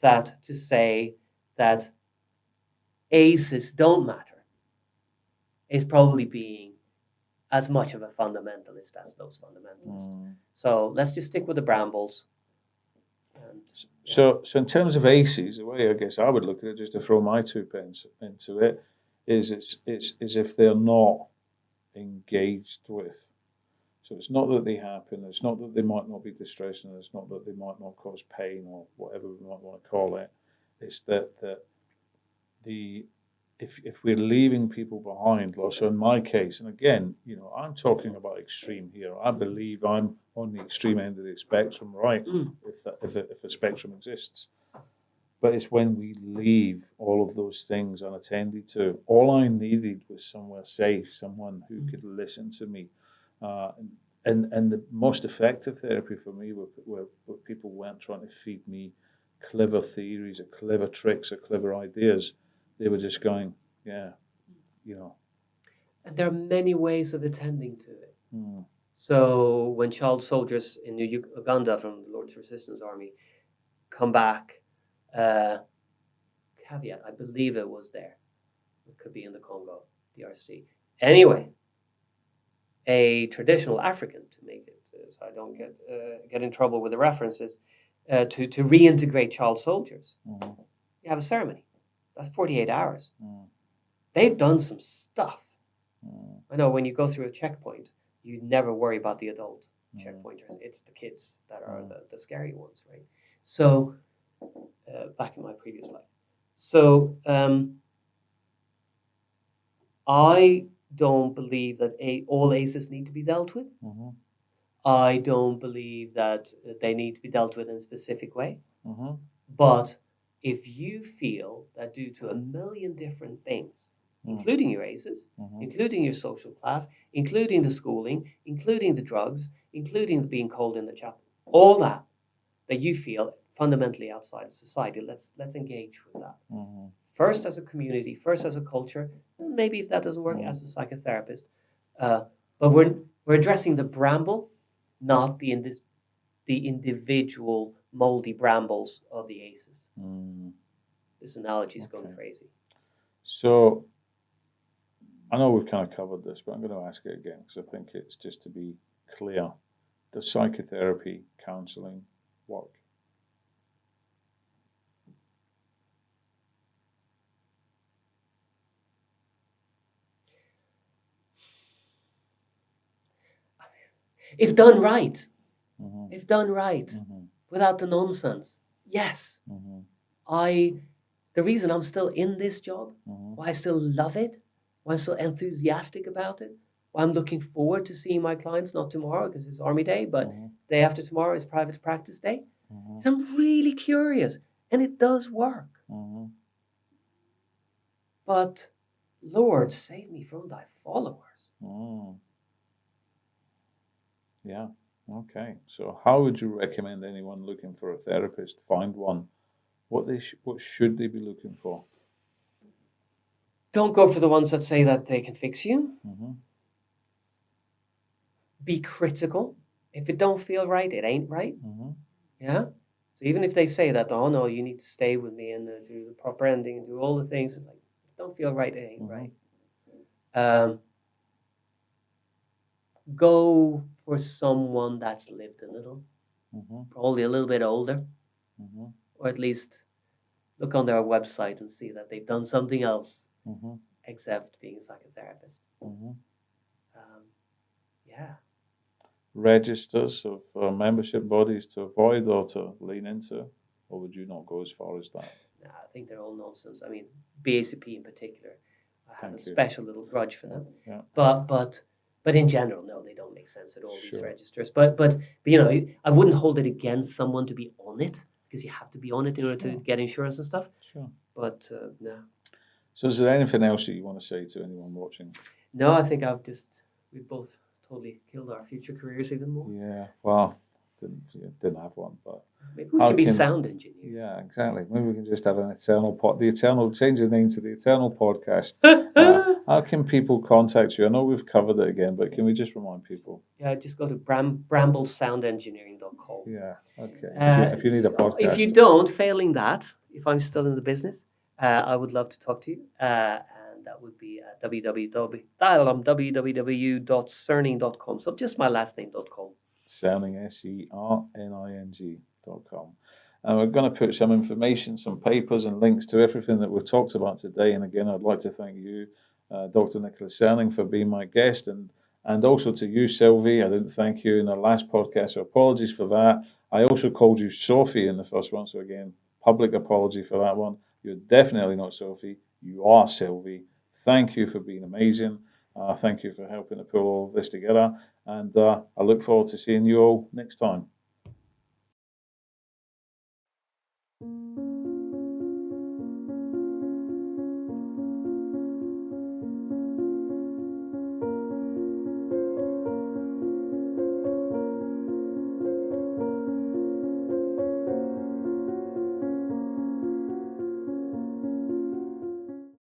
that to say that aces don't matter is probably being as much of a fundamentalist as those fundamentalists. So let's just stick with the brambles. And, So in terms of aces, the way I guess I would look at it, just to throw my 2 pence into it, is it's if they're not engaged with. So it's not that they happen, it's not that they might not be distressing, it's not that they might not cause pain or whatever we might want to call it. It's that if we're leaving people behind, so in my case, and again, I'm talking about extreme here. I believe I'm on the extreme end of the spectrum, right? If a spectrum exists. But it's when we leave all of those things unattended to. All I needed was somewhere safe, someone who could listen to me. And the most effective therapy for me were people weren't trying to feed me clever theories or clever tricks or clever ideas. They were just going, And there are many ways of attending to it. So when child soldiers in Uganda from the Lord's Resistance Army come back, caveat, I believe it was there. It could be in the Congo, DRC. Anyway, a traditional African, to make it so I don't get in trouble with the references, to reintegrate child soldiers. You have a ceremony. That's 48 hours. They've done some stuff. I know when you go through a checkpoint, you never worry about the adult checkpointers. It's the kids that are the scary ones, right? So, back in my previous life. So, I don't believe that all ACEs need to be dealt with. I don't believe that they need to be dealt with in a specific way. But if you feel that due to a million different things, including your ACEs, including your social class, including the schooling, including the drugs, including being cold in the chapel, all that you feel fundamentally outside of society, let's engage with that. First as a community, first as a culture, maybe if that doesn't work, as a psychotherapist. But we're addressing the bramble, not the individual moldy brambles of the ACEs. This analogy is going crazy. So I know we've kind of covered this, but I'm going to ask it again because I think it's just to be clear. Does psychotherapy, counselling work? If done right, without the nonsense, yes. The reason I'm still in this job, why I still love it, why I'm still enthusiastic about it, why I'm looking forward to seeing my clients, not tomorrow because it's Army Day, but day after tomorrow is private practice day. So I'm really curious, and it does work. But Lord, save me from thy followers. Yeah. Okay. So how would you recommend anyone looking for a therapist find one? What should they be looking for? Don't go for the ones that say that they can fix you. Be critical. If it don't feel right, it ain't right. Yeah. So even if they say that, oh no, you need to stay with me and do the proper ending and do all the things, like, if it don't feel right, it ain't right. Go for someone that's lived a little, probably a little bit older, or at least look on their website and see that they've done something else Mm-hmm. except being a psychotherapist. Mm-hmm. Yeah. Registers of membership bodies to avoid or to lean into, or would you not go as far as that? Nah, I think they're all nonsense. I mean, BACP in particular, I have Thank a you. special little grudge for them. Yeah. But in general, no, they don't make sense at all. These Sure. registers. But you know, I wouldn't hold it against someone to be on it, because you have to be on it in order to Sure. get insurance and stuff. Sure. But no. So is there anything else that you want to say to anyone watching? No, I think we've both totally killed our future careers even more. Yeah, well, didn't have one, but Maybe we How could be can- sound engineers. yeah, exactly. Maybe we can just have an change the name to the Eternal Podcast. How can people contact you? I know we've covered it again, but can we just remind people? Yeah, just go to bramblesoundengineering.com. Yeah, okay. If you need a podcast. If you don't, failing that, if I'm still in the business, I would love to talk to you. And that would be www.serning.com. So just my last name.com. Serning, SERNING.com. And we're going to put some information, some papers and links to everything that we've talked about today. And again, I'd like to thank you, Dr. Niklas Serning, for being my guest, and also to you, Sylvie. I didn't thank you in the last podcast, so apologies for that. I also called you Sophie in the first one, so again, public apology for that one. You're definitely not Sophie. You are Sylvie. Thank you for being amazing. Thank you for helping to pull all of this together. And I look forward to seeing you all next time.